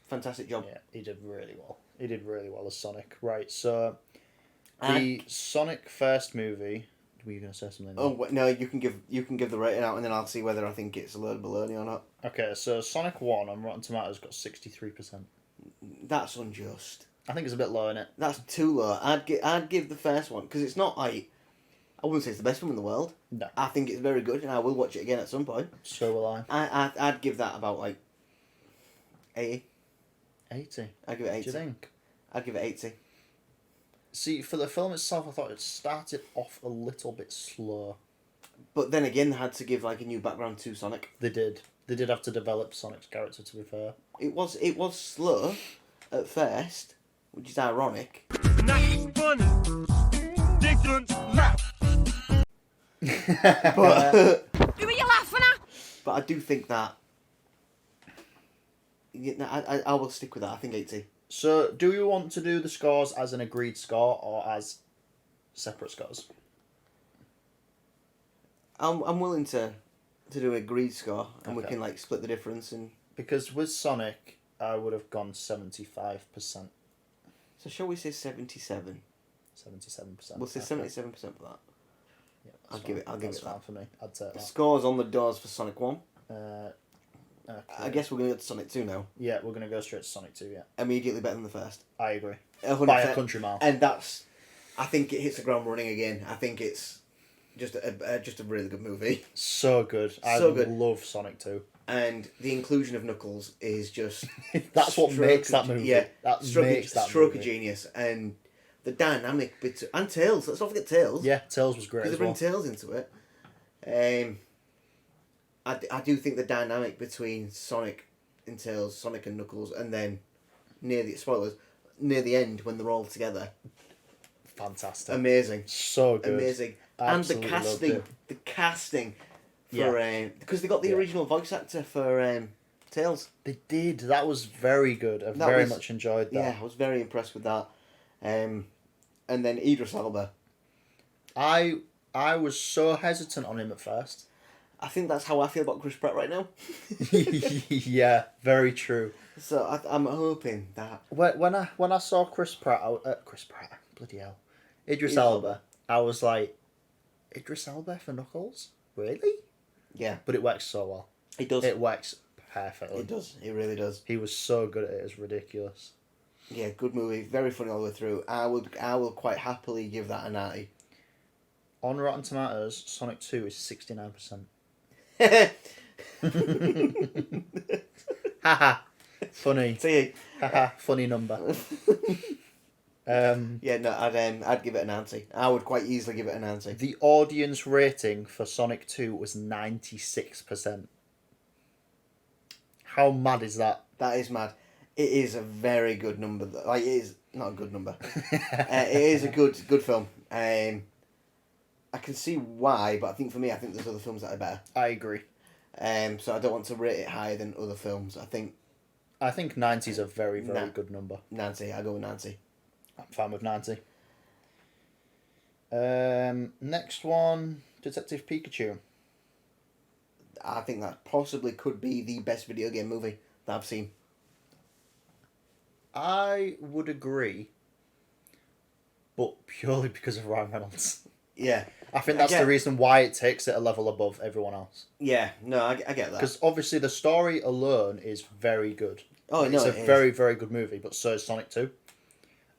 Fantastic job. Yeah, he did really well. He did really well as Sonic. Right, so the Sonic first movie. Were you going to say something? Oh no, you can give the rating out, and then I'll see whether I think it's a load of baloney or not. Okay, so Sonic 1 on Rotten Tomatoes got 63%. That's unjust. I think it's a bit low, isn't it? That's too low. I'd give the first one because it's not like I wouldn't say it's the best film in the world. No. I think it's very good, and I will watch it again at some point. So will I. I'd give that about like 80. 80. I'd give it 80. Do you think? I'd give it 80. See, for the film itself, I thought it started off a little bit slow. But then again, they had to give like a new background to Sonic. They did. They did have to develop Sonic's character, to be fair. It was slow at first, which is ironic. But Who are you laughing at? But I do think that. Yeah, I will stick with that. I think 80. So, do you want to do the scores as an agreed score or as separate scores? I'm willing to do a agreed score, and we Okay. can like split the difference. And Because with Sonic, I would have gone 75%. so shall we say 77? 77%. We'll say 77% for that. Yeah, I'll give it That's that. fine for me. I'd take that. Scores on the doors for Sonic 1. Okay. I guess we're going to go to Sonic 2 now. Yeah, we're going to go straight to Sonic 2, yeah. Immediately better than the first. I agree. 100%. By a country mile. And that's. I think it hits the ground running again. I think it's just a really good movie. So good. I So good. love Sonic 2. And the inclusion of Knuckles is just. That's what makes that movie. Yeah. That makes that stroke movie. of genius. And the dynamic bit. And Tails. Let's not forget Tails. Yeah, Tails was great Because as they bring well. Tails into it. I do think the dynamic between Sonic and Tails, Sonic and Knuckles, and then near the end when they're all together, Fantastic. amazing, So good. amazing, Absolutely and loved the casting for Yeah. because they got the Yeah. original voice actor for Tails. They did. That was very good. I That very was- much enjoyed that. Yeah, I was very impressed with that. And then Idris Elba. I was so hesitant on him at first. I think that's how I feel about Chris Pratt right now. Yeah, very true. So I'm hoping that When I saw Chris Pratt, bloody hell, Idris Idris Elba, I was like, Idris Elba for Knuckles? Really? yeah, But it works so well. it does. It works perfectly. It does. It really does. He was so good at it, it's ridiculous. Yeah, good movie. Very funny all the way through. I will quite happily give that a 90. On Rotten Tomatoes, Sonic 2 is 69%. Haha. Funny. See, Haha. Funny number. yeah, no, I'd give it a 90. I would quite easily give it a 90. The audience rating for Sonic 2 was 96%. How mad is that? That is mad. It is a very good number. Like it is not a good number. It is a good film. I can see why, but I think there's other films that are better. I agree. So I don't want to rate it higher than other films. I think 90 is a very, very Nah. good number. 90. I go with 90. I'm fine with 90. Next one, Detective Pikachu. I think that possibly could be the best video game movie that I've seen. I would agree, but purely because of Ryan Reynolds. Yeah. I think that's the reason why it takes it a level above everyone else. Yeah, no, I get that. Because obviously the story alone is very good. Oh, it's no, a it is. very, very good movie, but so is Sonic 2.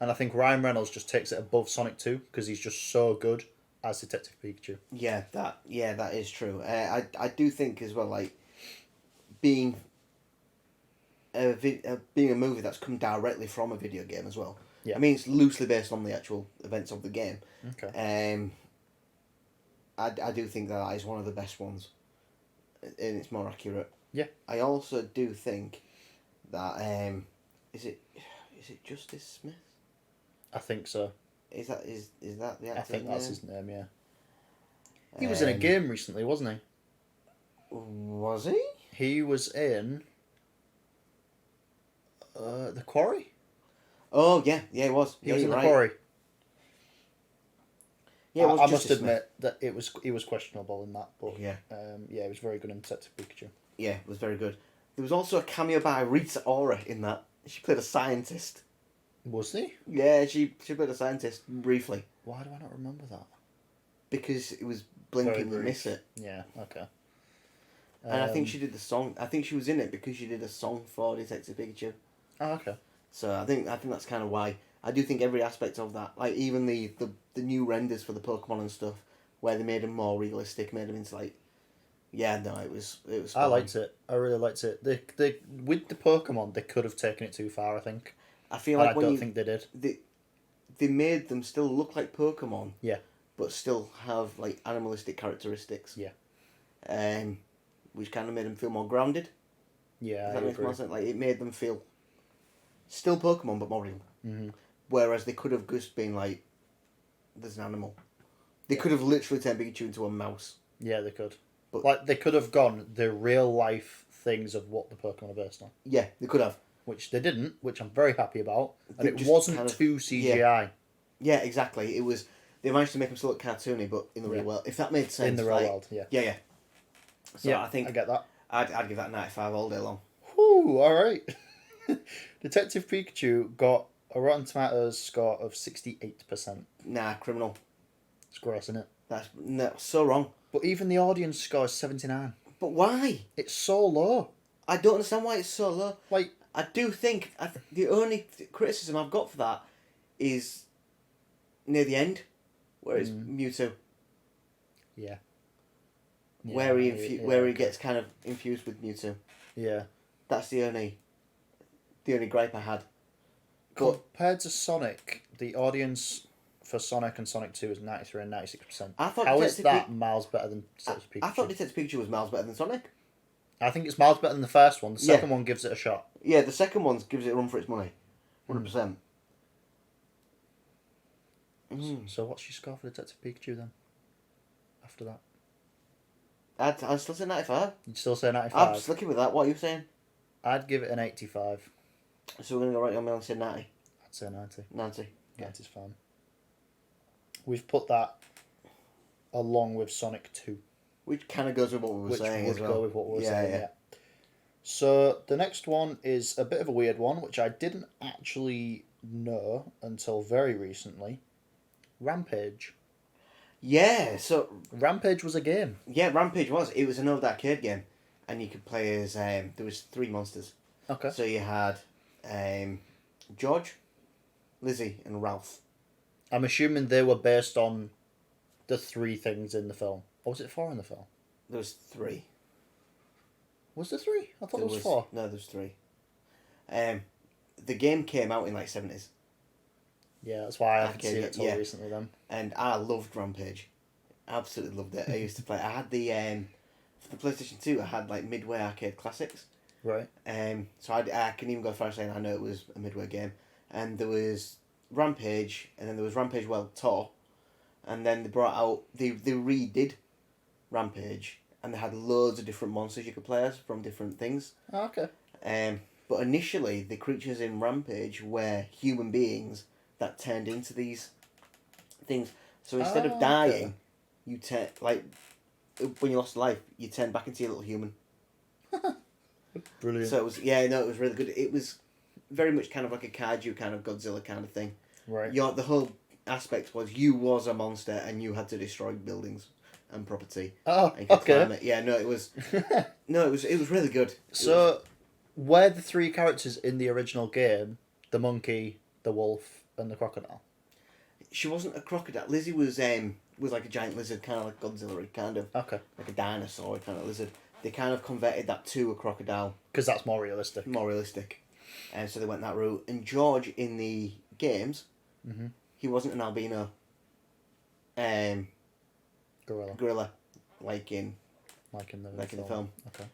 And I think Ryan Reynolds just takes it above Sonic 2 because he's just so good as Detective Pikachu. Yeah, that is true. I do think as well, like, being a movie that's come directly from a video game as well. Yeah. I mean, it's loosely based on the actual events of the game. Okay. I do think that is one of the best ones, and it's more accurate. Yeah. I also do think that is it Justice Smith? I think so. Is that the actor's I think that's name? his name, yeah. He was in a game recently, wasn't he? Was he? He was in The Quarry? Oh yeah, he was. He was in The right. Quarry. Yeah, it was I must Justice admit that he was questionable in that, but Yeah. yeah, he was very good in Detective Pikachu. Yeah, it was very good. There was also a cameo by Rita Ora in that. She played a scientist. Was he? Yeah, she played a scientist briefly Why do I not remember that? because it was blink Very and you brief. miss it. Yeah, okay. And I think she did the song. I think she was in it because she did a song for Detective Pikachu. Oh, okay. So I think that's kind of why. I do think every aspect of that, like even the new renders for the Pokemon and stuff, where they made them more realistic, made them into like, yeah, no, it was. I liked it. I really liked it. They with the Pokemon, they could have taken it too far, I think. I feel And like I don't think they did. they made them still look like Pokemon. Yeah. But still have like animalistic characteristics. Yeah. Which kind of made them feel more grounded. Yeah, Does I that make agree. more sense? Like it made them feel still Pokemon but more real. Mm-hmm. Whereas they could have just been like, there's an animal. They could have literally turned Pikachu into a mouse. Yeah, they could. But- Like, they could have gone the real life things of what the Pokemon are based on. Yeah, they could have. Which they didn't, which I'm very happy about. And They it just wasn't kind of- too CGI. Yeah, exactly. It was. They managed to make them still look cartoony, but in the real Yeah. world, if that made sense. In the real like- world, yeah. Yeah, yeah. So Yeah, I think I get that. I'd give that 95 all day long. Whew, alright. Detective Pikachu got a Rotten Tomatoes score of 68%. Nah, criminal. It's gross, isn't it? That's so wrong. But even the audience score is 79. But why? It's so low. I don't understand why it's so low. Like, I do think the only criticism I've got for that is near the end, where it's Mewtwo, yeah. where he okay. gets kind of infused with Mewtwo. Yeah. That's the only gripe I had. But Compared to Sonic, the audience for Sonic and Sonic 2 is 93 and 96%. I thought How is Detective that miles better than Detective Pikachu? I thought Detective Pikachu was miles better than Sonic. I think it's miles better than the first one. The Yeah. second one gives it a shot. Yeah, the second one gives it a run for its money, 100%. So what's your score for Detective Pikachu then? After that? I'd still say 95. You'd still say 95? I'm sticking with that. What are you saying? I'd give it an 85. So we're going to go right on me and say 90. I'd say 90. 90. 90's fine. We've put that along with Sonic 2. Which kind of goes with what we were Which saying would as well. go with what we were Yeah, saying, yeah. yeah. So the next one is a bit of a weird one, which I didn't actually know until very recently. Rampage. Yeah, so Rampage was a game. yeah, Rampage was. It was an old arcade game, and you could play as there was 3 monsters. Okay. So you had George, Lizzie, and Ralph. I'm assuming they were based on the 3 things in the film. Or was it 4 in the film? There was 3. Was there 3? I thought There it was 4. No, there was 3. The game came out in like 70s, Yeah, that's why I haven't Arcade seen game, it till yeah. recently then. and I loved Rampage. Absolutely loved it. I used to play. I had the for the PlayStation 2. I had like Midway Arcade Classics. Right. So I can even go as far as saying I know it was a Midway game, and there was Rampage, and then there was Rampage World Tour, and then they brought out they redid Rampage, and they had loads of different monsters you could play as from different things. Oh, okay. But initially, the creatures in Rampage were human beings that turned into these things. So instead Oh, of dying, okay. you like when you lost a life, you turned back into your little human. Brilliant. So it was it was really good. It was very much kind of like a kaiju kind of Godzilla kind of thing. Right. The whole aspect was you was a monster and you had to destroy buildings and property. Oh, And you could okay. climb it. Yeah, no, it was it was really good. So, were the three characters in the original game the monkey, the wolf, and the crocodile? She wasn't a crocodile. Lizzie was like a giant lizard, kind of like Godzilla, kind of Okay. like a dinosaur kind of lizard. They kind of converted that to a crocodile, Because that's more realistic. more realistic, and so they went that route. And George in the games, he wasn't an albino Gorilla. gorilla, like in In the film. Okay.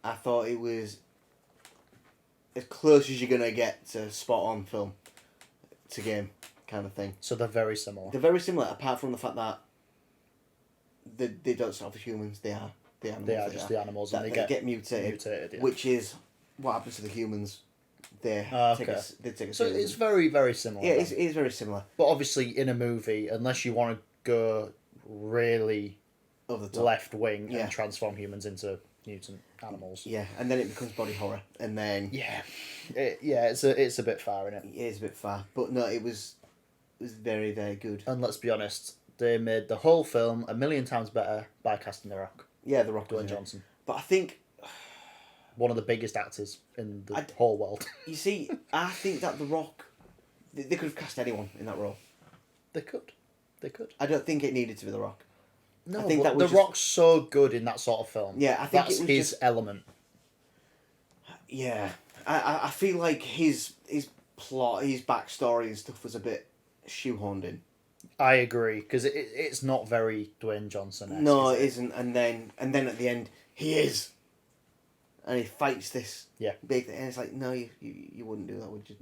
I thought it was as close as you're gonna get to spot on film to game kind of thing. So they're very similar. They're very similar, apart from the fact that they don't start with humans. They are the animals. They are just the animals, and That they get mutated, yeah. which is what happens to the humans. They take okay. they take a So series. it's very, very similar. Yeah, then. it is very similar. But obviously, in a movie, unless you want to go really Over the top. left wing Yeah. and transform humans into mutant animals. Yeah, and then it becomes body horror, and then Yeah, it's a bit far in it. it is a bit far. But no, it was very, very good. And let's be honest, they made the whole film a million times better by casting The Rock, Yeah, The Rock was Dwayne in it. Johnson, But I think one of the biggest actors in the I- whole world. you see, I think that The Rock, they could have cast anyone in that role. They could. I don't think it needed to be The Rock. No, I think but that was The just- Rock's so good in that sort of film. Yeah, I think that's it was his just- element. Yeah, I feel like his plot, his backstory and stuff was a bit shoehorned in. I agree because it's not very Dwayne Johnson. No, it isn't. And then at the end, he is, and he fights this Yeah. big thing. And it's like, no, you wouldn't do that, would you?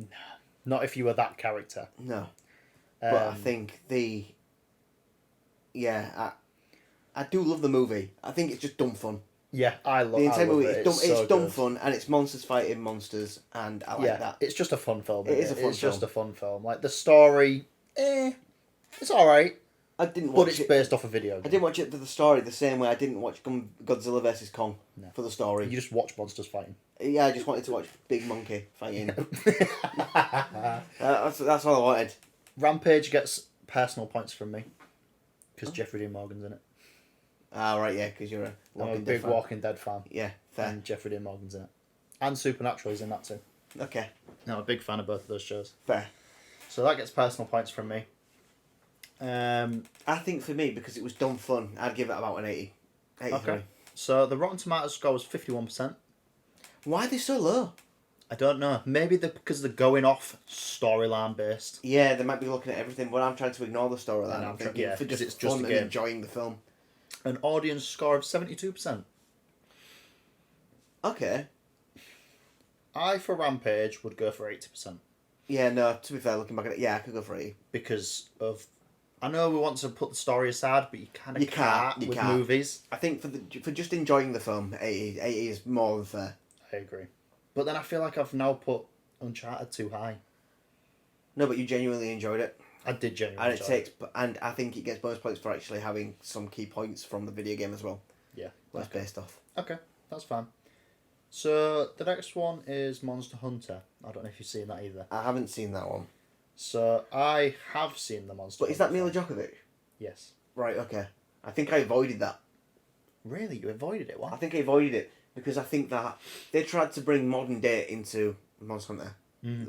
Not if you were that character. No. But I Um, think I do love the movie. I think it's just dumb fun. Yeah, I love The entire movie, it. it's dumb good. fun, and it's monsters fighting monsters, and I like that. It's just a fun film. It is isn't a fun It's just film. a fun film. Like the story, it's all right, I didn't but watch it's it. based off a video I game. didn't watch it for the story the same way I didn't watch Godzilla vs Kong No. for the story. You just watch monsters fighting. Yeah, I just wanted to watch Big Monkey fighting. That's all I wanted. Rampage gets personal points from me because Jeffrey Dean Morgan's in it. Ah, right, yeah, because you're a I'm a Walking Dead big fan. Walking Dead fan, Yeah, fair. and Jeffrey Dean Morgan's in it, and Supernatural is in that too. Okay, No, I'm a big fan of both of those shows. fair. So that gets personal points from me. I think for me, because it was dumb fun, I'd give it about an 80. 83. Okay. So the Rotten Tomatoes score was 51%. Why are they so low? I don't know. Maybe because they're going off storyline based. Yeah, they might be looking at everything, but I'm trying to ignore the storyline. And I'm I'm thinking yeah, for 'cause just it's just fun a and game. enjoying the film. An audience score of 72%. Okay. I, for Rampage, would go for 80%. Yeah, no, to be fair, looking back at it, yeah, I could go for 80. Because of... I know we want to put the story aside, but you kind of You can't, you with can't. movies. I think for just enjoying the film, 80 is more than fair. I agree. But then I feel like I've now put Uncharted too high. No, but you genuinely enjoyed it. I did genuinely And and I think it gets bonus points for actually having some key points from the video game as well. Yeah. That's based off. Okay, that's fine. So the next one is Monster Hunter. I don't know if you've seen that either. I haven't seen that one. So I have seen the Monster But is that Hunter Mila film. Djokovic? Yes. Right, okay. I think I avoided that. Really? You avoided it? I Why? think I avoided it because I think that they tried to bring modern day into Monster Hunter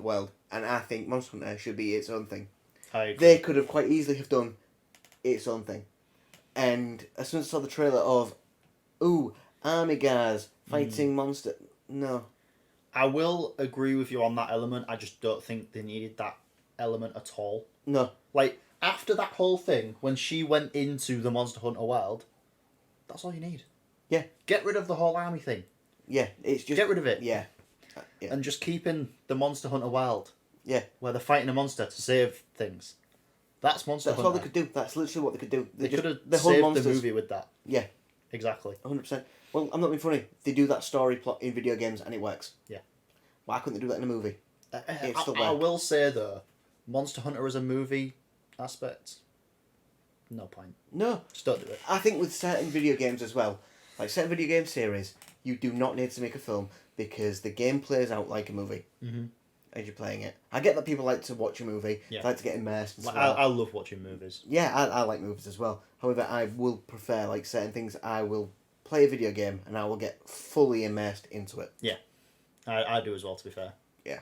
world, and I think Monster Hunter should be its own thing. I agree. They could have quite easily have done its own thing. And as soon as I saw the trailer of, ooh, army guys fighting monster, no. I will agree with you on that element. I just don't think they needed that element at all. No. Like, after that whole thing, when she went into the Monster Hunter world, that's all you need. Yeah. Get rid of the whole army thing. Yeah, it's just... Get rid of it. Yeah. Yeah. And just keep in the Monster Hunter world. Yeah. Where they're fighting a monster to save things. That's Monster That's Hunter. all they could do. That's literally what they could do. They just, could have the whole saved monsters, the movie with that. Yeah, Exactly. 100%. Well, I'm not being funny. They do that story plot in video games and it works. Yeah. Why couldn't they do that in a movie? It's still I work. will say, though, Monster Hunter as a movie aspect, No point. No. Just don't do it. I think with certain video games as well, like certain video game series, you do not need to make a film because the game plays out like a movie as you're playing it. I get that people like to watch a movie, Yeah. they like to get immersed. And Like, stuff. I love watching movies. Yeah, I like movies as well. However, I will prefer like certain things. I will play a video game and I will get fully immersed into it. Yeah, I do as well, to be fair. Yeah.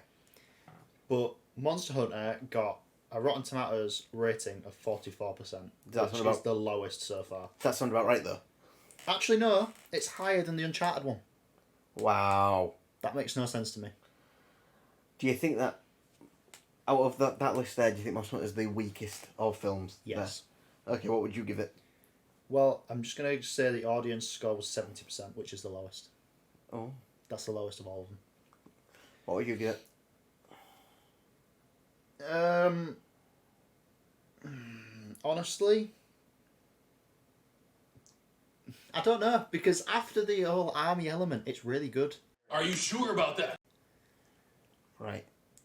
But Monster Hunter got a Rotten Tomatoes rating of 44%, which is the lowest so far. That sounds about right though. Actually, no, it's higher than the Uncharted one. Wow. That makes no sense to me. Do you think that out of that list there, do you think Monster Hunter is the weakest of films? Yes. There? Okay, what would you give it? Well, I'm just going to say the audience score was 70%, which is the lowest. Oh. That's the lowest of all of them. What would you give it? Honestly, I don't know, because after the whole army element, it's really good. Are you sure about that? Right.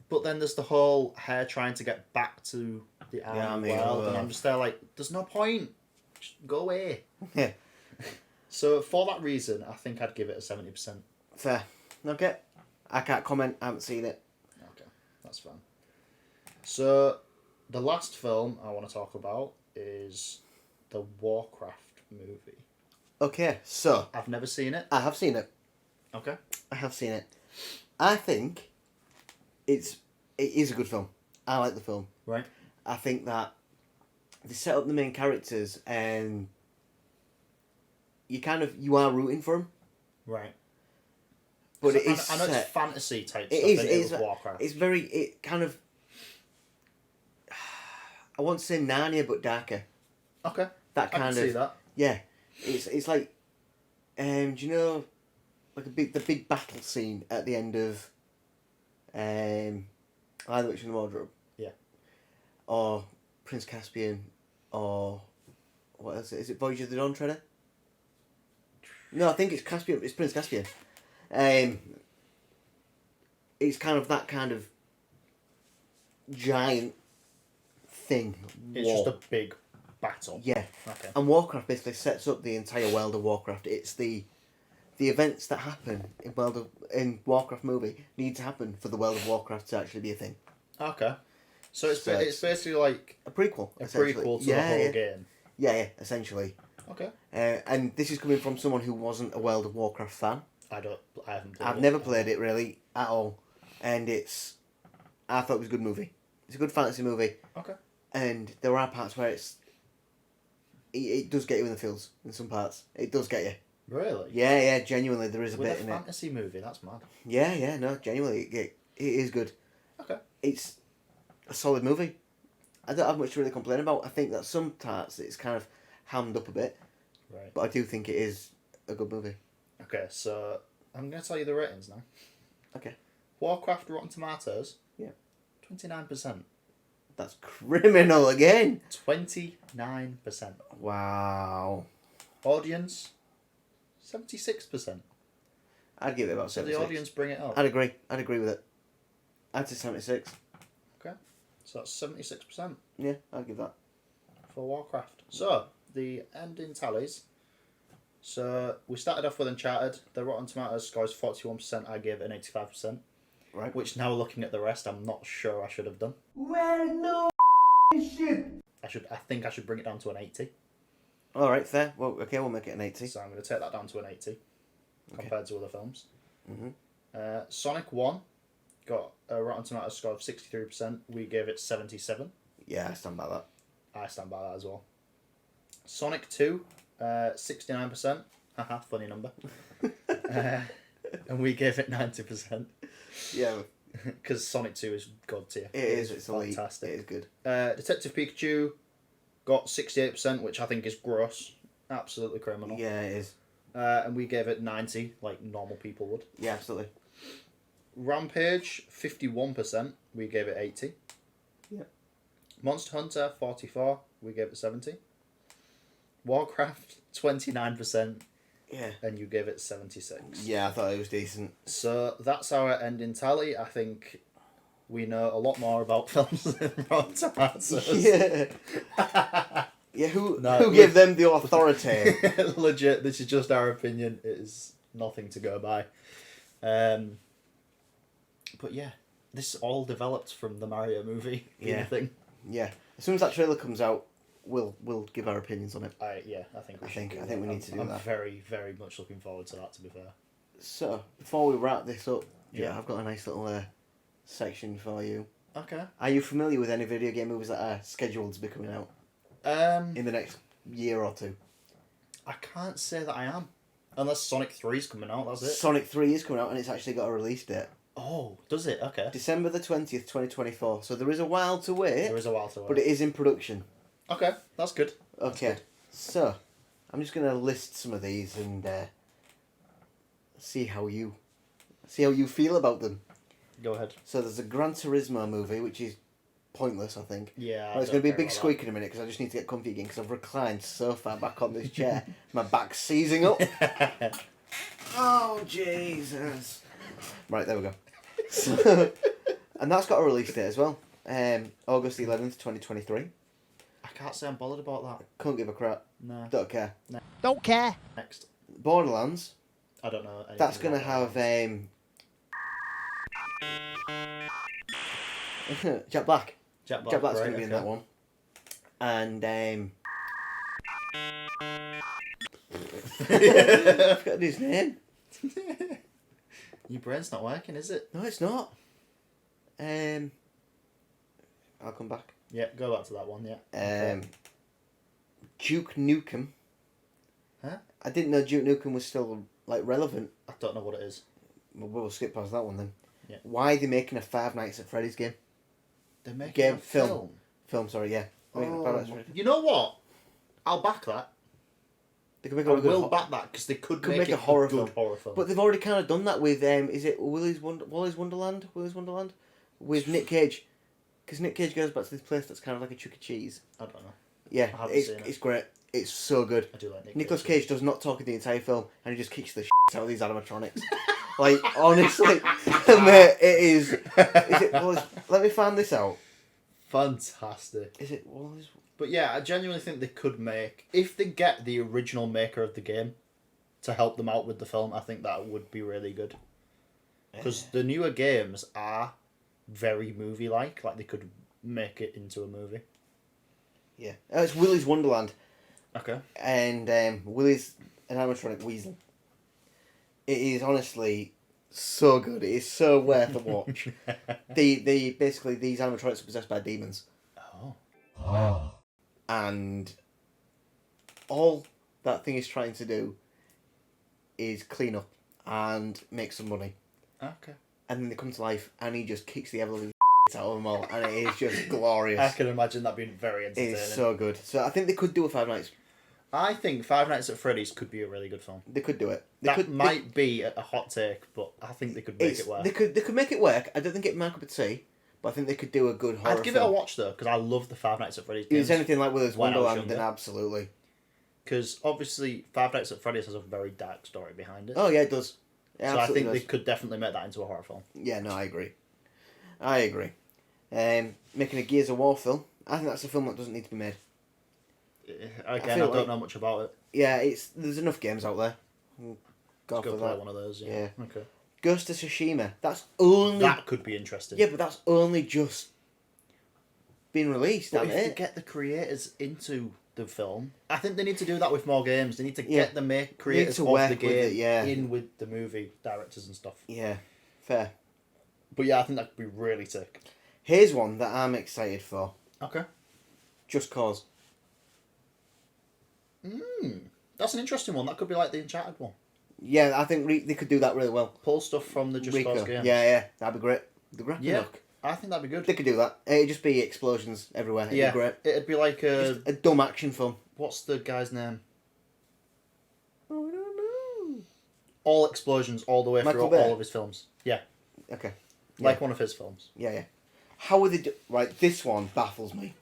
But then there's the whole her trying to get back to the army world, and I'm just there like, there's no point. Just go away. Yeah. So for that reason, I think I'd give it a 70%. Fair. Okay. I can't comment. I haven't seen it. Okay, that's fine. So the last film I want to talk about is the Warcraft movie. Okay, so I've never seen it. I have seen it. Okay. I have seen it. I think it is a good film. I like the film. Right. I think that they set up the main characters and you are rooting for them. Right. But So it is I know set. it's fantasy type It stuff. is. It is Warcraft. It's very. It kind of. I won't say Narnia, but darker. Okay. That kind I of. can see that. Yeah, it's like, do you know, like the big battle scene at the end of, Lion the Witch in the Wardrobe. Yeah. Or Prince Caspian, or what else? Is it Voyage of the Dawn Treader? No, I think it's Caspian. It's Prince Caspian. It's kind of that kind of giant thing. It's war. just a big battle. Yeah. Okay. And Warcraft basically sets up the entire world of Warcraft. It's the events that happen in Warcraft movie need to happen for the world of Warcraft to actually be a thing. Okay. So it's So it's basically like a prequel. a essentially. prequel to the whole game. Yeah, essentially. Okay. And this is coming from someone who wasn't a World of Warcraft fan. I haven't played I've it. never played it really at all, and I thought it was a good movie. It's a good fantasy movie. Okay. And there are parts where it does get you in the feels in some parts. It does get you. Really? Yeah, genuinely there is a With bit a in it. fantasy movie, that's mad. Yeah, no, genuinely it is good. Okay. It's a solid movie. I don't have much to really complain about. I think that some parts it's kind of hammed up a bit, Right. but I do think it is a good movie. Okay, so I'm going to tell you the ratings now. Okay. Warcraft Rotten Tomatoes. Yeah. 29%. That's criminal again. 29%. Wow. Audience. 76%. I'd give it about So 76. the audience bring it up. I'd agree with it. I'd say 76. Okay. So that's 76% Yeah, I'd give that. for Warcraft. So the ending tallies. So we started off with Uncharted. The Rotten Tomatoes score is 41%. I gave it an 85%. Right. Which now looking at the rest, I'm not sure I should have done. Well, no shit. I think I should bring it down to an 80. All right, fair. Well, okay, we'll make it an 80. So I'm going to take that down to an 80 compared to other films. Mhm. Sonic 1 got a Rotten Tomatoes score of 63%. We gave it 77. Yeah, I stand by that. I stand by that as well. Sonic 2, 69%. Haha, funny number. And we gave it 90%. Yeah, Because Sonic 2 is god tier. it is. It's fantastic. Elite. It is good. Detective Pikachu got 68%, which I think is gross. Absolutely criminal. Yeah, it is. And we gave it 90, like normal people would. Yeah, absolutely. Rampage, 51%. We gave it 80. Yeah. Monster Hunter, 44. We gave it 70. Warcraft, 29%. Yeah. And you gave it 76. Yeah, I thought it was decent. So that's our ending tally. I think we know a lot more about films than Rotten Tomatoes. Yeah. Yeah, who No, gave them the authority? Legit, this is just our opinion. It is nothing to go by. But yeah, this all developed from the Mario movie being a thing. Yeah. As soon as that trailer comes out, we'll give our opinions on it. I think we should. I think we need to do that. I'm very, very much looking forward to that, to be fair. So, before we wrap this up, I've got a nice little section for you. Okay. Are you familiar with any video game movies that are scheduled to be coming out in the next year or two? I can't say that I am. Unless Sonic 3's coming out, that's it. Sonic 3 is coming out and it's actually got a release date. Oh, does it? Okay. December the 20th, 2024. So there is a while to wait. There is a while to wait. But it is in production. Okay, that's good. Okay. That's good. So, I'm just going to list some of these and see how you feel about them. Go ahead. So there's a Gran Turismo movie, which is pointless, I think. Yeah. Well, it's going to be a big squeak in a minute because I just need to get comfy again because I've reclined so far back on this chair. My back's seizing up. Oh, Jesus. Right, there we go. So, and that's got a release date as well. August 11th, 2023. I can't say I'm bothered about that. Can't give a crap. No. Don't care. No. Don't care. Next. Borderlands. I don't know. That's going to have Jack Black. Jack Jack Black's right, going to be in that one. And I forgot his name. Your brain's not working, is it? No, it's not. I'll come back. Yeah, go back to that one, yeah. Duke Nukem. Huh? I didn't know Duke Nukem was still relevant. I don't know what it is. We'll skip past that one then. Yeah. Why are they making a Five Nights at Freddy's game? They're making a film. Film, sorry, yeah. Five Nights at Freddy's. You know what? I'll back that. They could make I will back that because they could make a it horror a good film. horror film. But they've already kind of done that with is it Willy's Wonderland? Willy's Wonderland with Nick Cage, because Nick Cage goes back to this place that's kind of like a Chuck E. Cheese. I don't know. Yeah, I haven't seen it. It's great. It's so good. I do like Nicolas Cage does not talk in the entire film, and he just kicks the shit out of these animatronics. Honestly, mate, it is. Is it Wallace? Let me find this out. Fantastic. Is it Wallace? But yeah, I genuinely think they could make, if they get the original maker of the game to help them out with the film, I think that would be really good. Because the newer games are very movie-like. Like, they could make it into a movie. Yeah. It's Willy's Wonderland. Okay. And Willy's an animatronic weasel. It is honestly so good. It is so worth a watch. Basically, these animatronics are possessed by demons. Oh. And all that thing is trying to do is clean up and make some money. Okay. And then they come to life and he just kicks the ever-living out of them all, and it is just glorious. I can imagine that being very entertaining. It is so good. So I think they could do a Five Nights. I think Five Nights at Freddy's could be a really good film. They could do it. That might be a hot take, but I think they could make it work. They could make it work. I don't think it'd make up a tea, but I think they could do a good horror I'd give film. it a watch though, because I love the Five Nights at Freddy's If games. it's anything like Willy's when I was Wonderland, then younger. absolutely. Because obviously Five Nights at Freddy's has a very dark story behind it. Oh yeah, it does. It so I think does. they could definitely make that into a horror film. Yeah, no, I agree. Making a Gears of War film. I think that's a film that doesn't need to be made. Again, I don't know much about it. Yeah, there's enough games out there. Go Let's go for play that. one of those. Yeah. Okay. Ghost of Tsushima. That's only. That could be interesting. Yeah, but that's only just been released. But Damn if it. they get the creators into the film, I think they need to do that with more games. They need to get the creators to of work the with it, game in with the movie directors and stuff. Yeah, fair. But yeah, I think that could be really sick. Here's one that I'm excited for. Okay. Just Cause. That's an interesting one. That could be like the Uncharted one. Yeah, I think they could do that really well. Pull stuff from the Just Rico. Cause game. Yeah, that'd be great. The grappling Yeah, hook. I think that'd be good. They could do that. It'd just be explosions everywhere. It'd be great. It'd be like Just a dumb action film. what's the guy's name? Oh, I don't know. All explosions all the way Michael through Bay? all of his films. Yeah, Okay. like one of his films. Yeah. How would they do... Right, this one baffles me.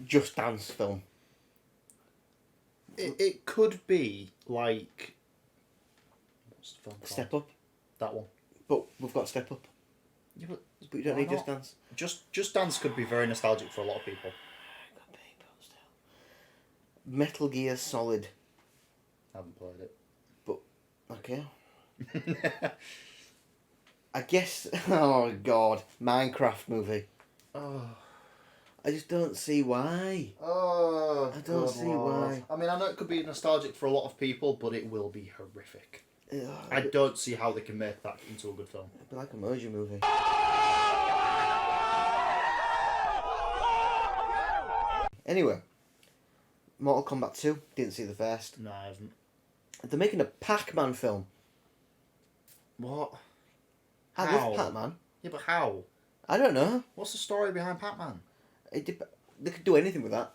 Just Dance film. It could be like what's the film called? Step Up. That one. But we've got Step Up. Yeah, but But you don't why need Just not? Dance. Just Dance could be very nostalgic for a lot of people. Metal Gear Solid. I haven't played it. Okay. I guess. Oh God, Minecraft movie. Oh. I just don't see why. Oh, I don't see why. I mean, I know it could be nostalgic for a lot of people, but it will be horrific. I don't see how they can make that into a good film. It'd be like a emoji movie. Anyway, Mortal Kombat 2. Didn't see the first. No, I haven't. They're making a Pac-Man film. What? I How? love Pac-Man. Yeah, but how? I don't know. What's the story behind Pac-Man? They could do anything with that.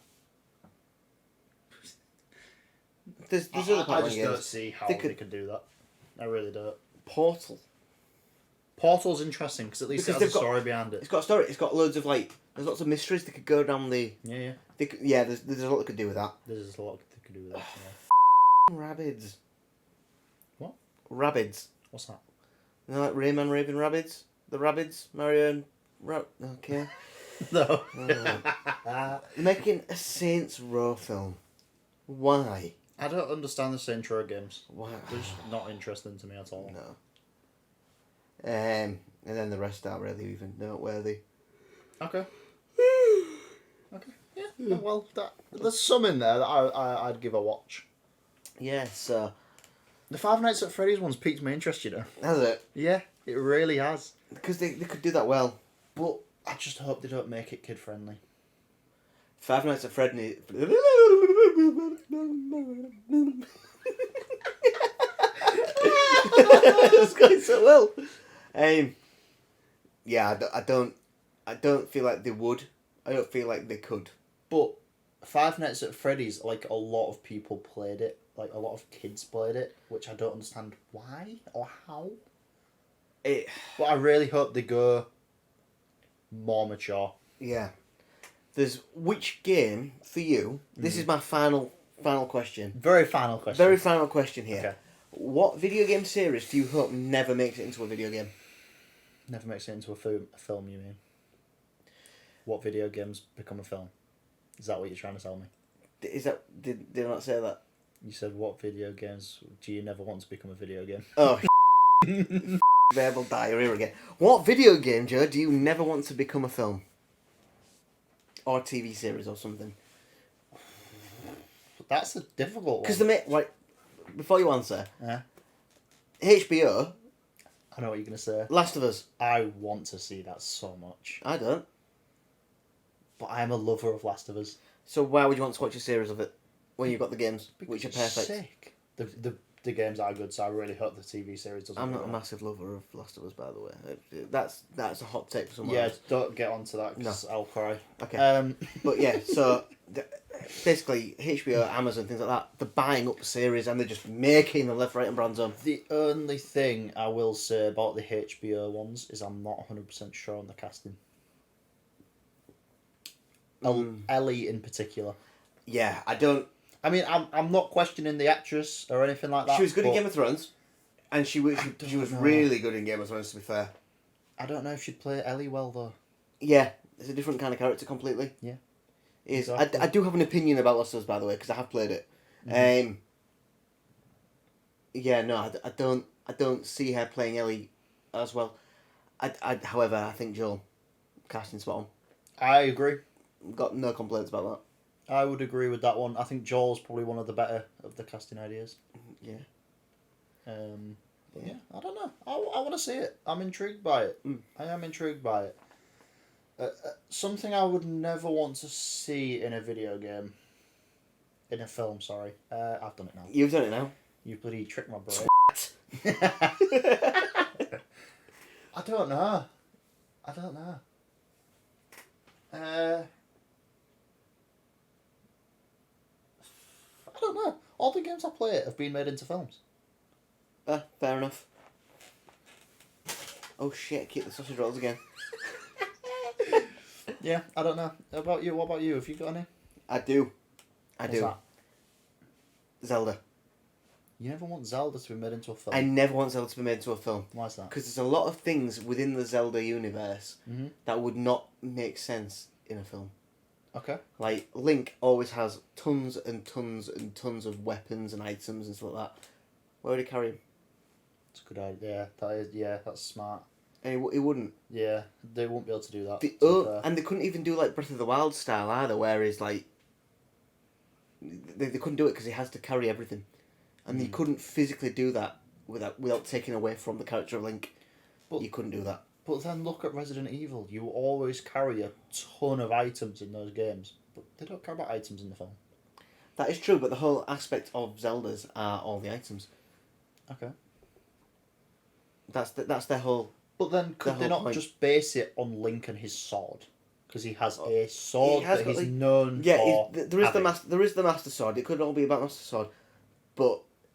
There's other I Pac-Man just games. don't see how They they could- could do that. I really don't. Portal. Portal's interesting because at least Because it has a they've got- story behind it. It's got a story. It's got loads of there's lots of mysteries. They could go down the. Yeah. There's a lot they could do with that. There's a lot they could do with that. Yeah. Rabbids. What? Rabbids. What's that? You know, like Rayman Raving Rabbids? The Rabbids? Mario and... Okay. No. They're making a Saints Row film. Why? I don't understand the Saints Row games. Why? They're just not interesting to me at all. No. And then the rest aren't really even noteworthy. Okay. Okay. Yeah. Well, there's some in there that I'd give a watch. Yeah, so... The Five Nights at Freddy's one's piqued my interest, you know. Has it? Yeah, it really has. Because they could do that well. But I just hope they don't make it kid friendly. Five Nights at Freddy's... It's going so well. Yeah, I don't feel like they would. I don't feel like they could. But Five Nights at Freddy's, like a lot of people played it. Like a lot of kids played it, which I don't understand why or how. But I really hope they go more mature. Yeah. There's which game for you? This is my final question. Very final question. Very final question here. Okay. What video game series do you hope never makes it into a video game? Never makes it into a film, you mean? What video games become a film? Is that what you're trying to tell me? Is that did I not say that? You said what video games do you never want to become a video game? Oh, verbal diarrhea again. What video game, Joe, do you never want to become a film? Or a TV series or something? That's a difficult one. Because before you answer, Yeah. HBO, I know what you're going to say. Last of Us. I want to see that so much. I don't. But I am a lover of Last of Us. So why would you want to watch a series of it when you've got the games, which are It's perfect? sick. The games are good, so I really hope the TV series doesn't. I'm do not a that. massive lover of Last of Us, by the way. That's a hot take for someone Yeah, else. don't get onto that because I'll cry. Okay. But yeah, so basically HBO, Amazon, things like that, they're buying up the series and they're just making them left, right and brand zone. The only thing I will say about the HBO ones is I'm not 100% sure on the casting. Ellie in particular. Yeah, I don't... I mean, I'm not questioning the actress or anything like that. She was good in but Game of Thrones, and she was know. really good in Game of Thrones, to be fair. I don't know if she'd play Ellie well, though. Yeah, it's a different kind of character completely. Yeah. It is. Exactly. I do have an opinion about Last of Us, by the way, because I have played it. Mm-hmm. Yeah, no, I don't see her playing Ellie as well. However, I think Joel, casting spot on. I agree. Got no complaints about that. I would agree with that one. I think Joel's probably one of the better of the casting ideas. Yeah. But yeah, I don't know. I want to see it. I'm intrigued by it. I am intrigued by it. Something I would never want to see in a video game. In a film, sorry. I've done it now. You've done it now. You bloody tricked my brain. I don't know. I don't know. All the games I play have been made into films. Fair enough. Oh shit, keep the sausage rolls again. Yeah, I don't know. About you, what about you? Have you got any? I do. What's that? Zelda. You never want Zelda to be made into a film. I never want Zelda to be made into a film. Why is that? Because there's a lot of things within the Zelda universe Mm-hmm. that would not make sense in a film. Okay. Like, Link always has tons and tons and tons of weapons and items and stuff like that. Where would he carry him? It's a good idea. That's smart. And he wouldn't. Yeah, they won't be able to do that. And they couldn't even do, like, Breath of the Wild style either, where he's, like... They couldn't do it because he has to carry everything. And you couldn't physically do that without taking away from the character of Link. But you couldn't do that. But then look at Resident Evil. You always carry a ton of items in those games. But they don't care about items in the film. That is true, but the whole aspect of Zelda's are all the items. Okay. That's their whole... But then could they not just base it on Link and his sword? Because he has a sword that he's known for. There is the Master Sword. It could all be about Master Sword,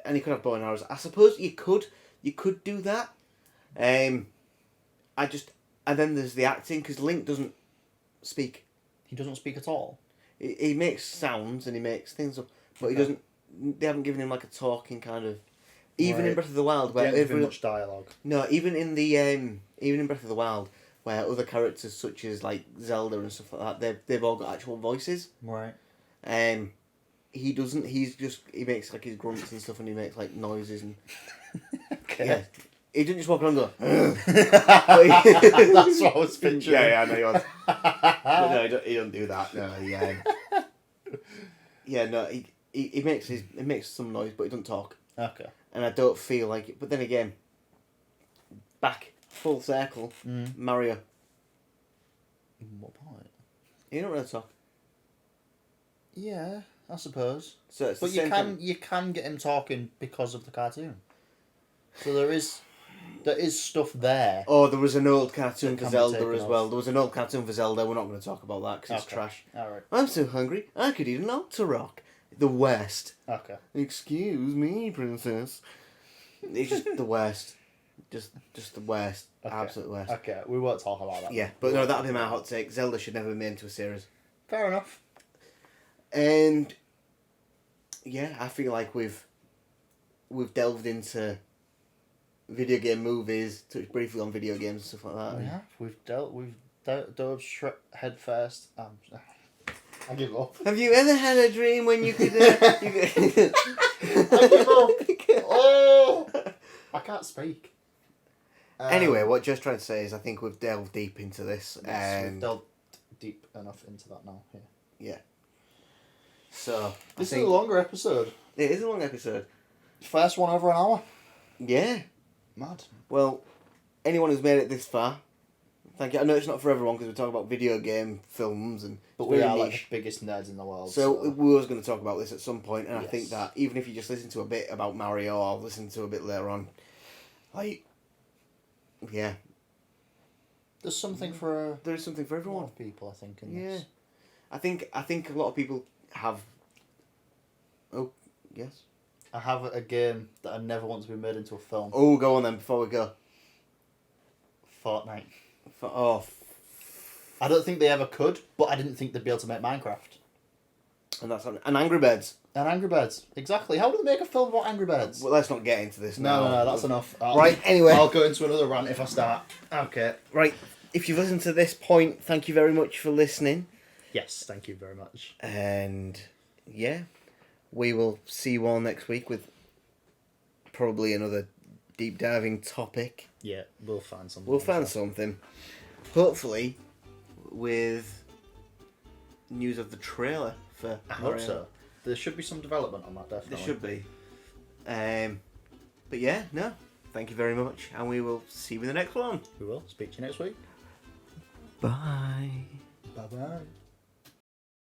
and he could have bow and arrows. I suppose you could do that. And then there's the acting, because Link doesn't speak. He doesn't speak at all. He makes sounds and he makes things up, but he doesn't. They haven't given him like a talking kind of. Even in Breath of the Wild, where every much dialogue. No, even in Breath of the Wild, where other characters such as like Zelda and stuff like that, they've all got actual voices. Right. He doesn't. He makes like his grunts and stuff, and he makes like noises and. Okay. Yeah. He didn't just walk around and go. That's what I was picturing. Yeah, I know he was. But no, he don't do that. No, no, he makes some noise, but he doesn't talk. Okay. And I don't feel like it. But then again, back full circle, Mario. What point? He don't really talk. Yeah, I suppose. So it's but you can get him talking because of the cartoon. So there is stuff there. Oh, there was an old cartoon for Zelda as well. Off. There was an old cartoon for Zelda. We're not going to talk about that because it's trash. Alright. I'm so hungry, I could eat an Octorok. The worst. Okay. Excuse me, princess. It's just the worst. Just the worst. Okay. Absolute worst. Okay, we won't talk about that. Yeah, but no, that'll be my hot take. Zelda should never be made into a series. Fair enough. And yeah, I feel like we've delved into video game movies, touched briefly on video games and stuff like that. Yeah, we've dove head first. I give up. Have you ever had a dream when you could? I give up. Oh, I can't speak. Anyway, what Joe's trying to say is, I think we've delved deep into this, Yes, and we've delved deep enough into that now. Yeah. So This is a longer episode. It is a long episode. First one over an hour. Yeah. Mad. Well, anyone who's made it this far, thank you. I know it's not for everyone because we're talking about video game films and. But we are like the biggest nerds in the world. So we was going to talk about this at some point, and Yes. I think that even if you just listen to a bit about Mario or listen to a bit later on, like, yeah, there's something for there is something for a lot everyone. of people, I think. In Yeah, this. I think a lot of people have. Oh, yes. I have a game that I never want to be made into a film. Oh, go on then before we go. Fortnite. Oh. I don't think they ever could, but I didn't think they'd be able to make Minecraft. And that's and Angry Birds. And Angry Birds. Exactly. How do they make a film about Angry Birds? Well, let's not get into this now. No, that's enough. Right, anyway. I'll go into another rant if I start. Okay, right. If you've listened to this point, thank you very much for listening. Yes, thank you very much. And yeah, we will see you all next week with probably another deep diving topic. Yeah, we'll find something. We'll find something. Hopefully, with news of the trailer for I hope Mario. so. There should be some development on that, definitely. There should be. But yeah, no. Thank you very much, and we will see you in the next one. We will. Speak to you next week. Bye. Bye-bye.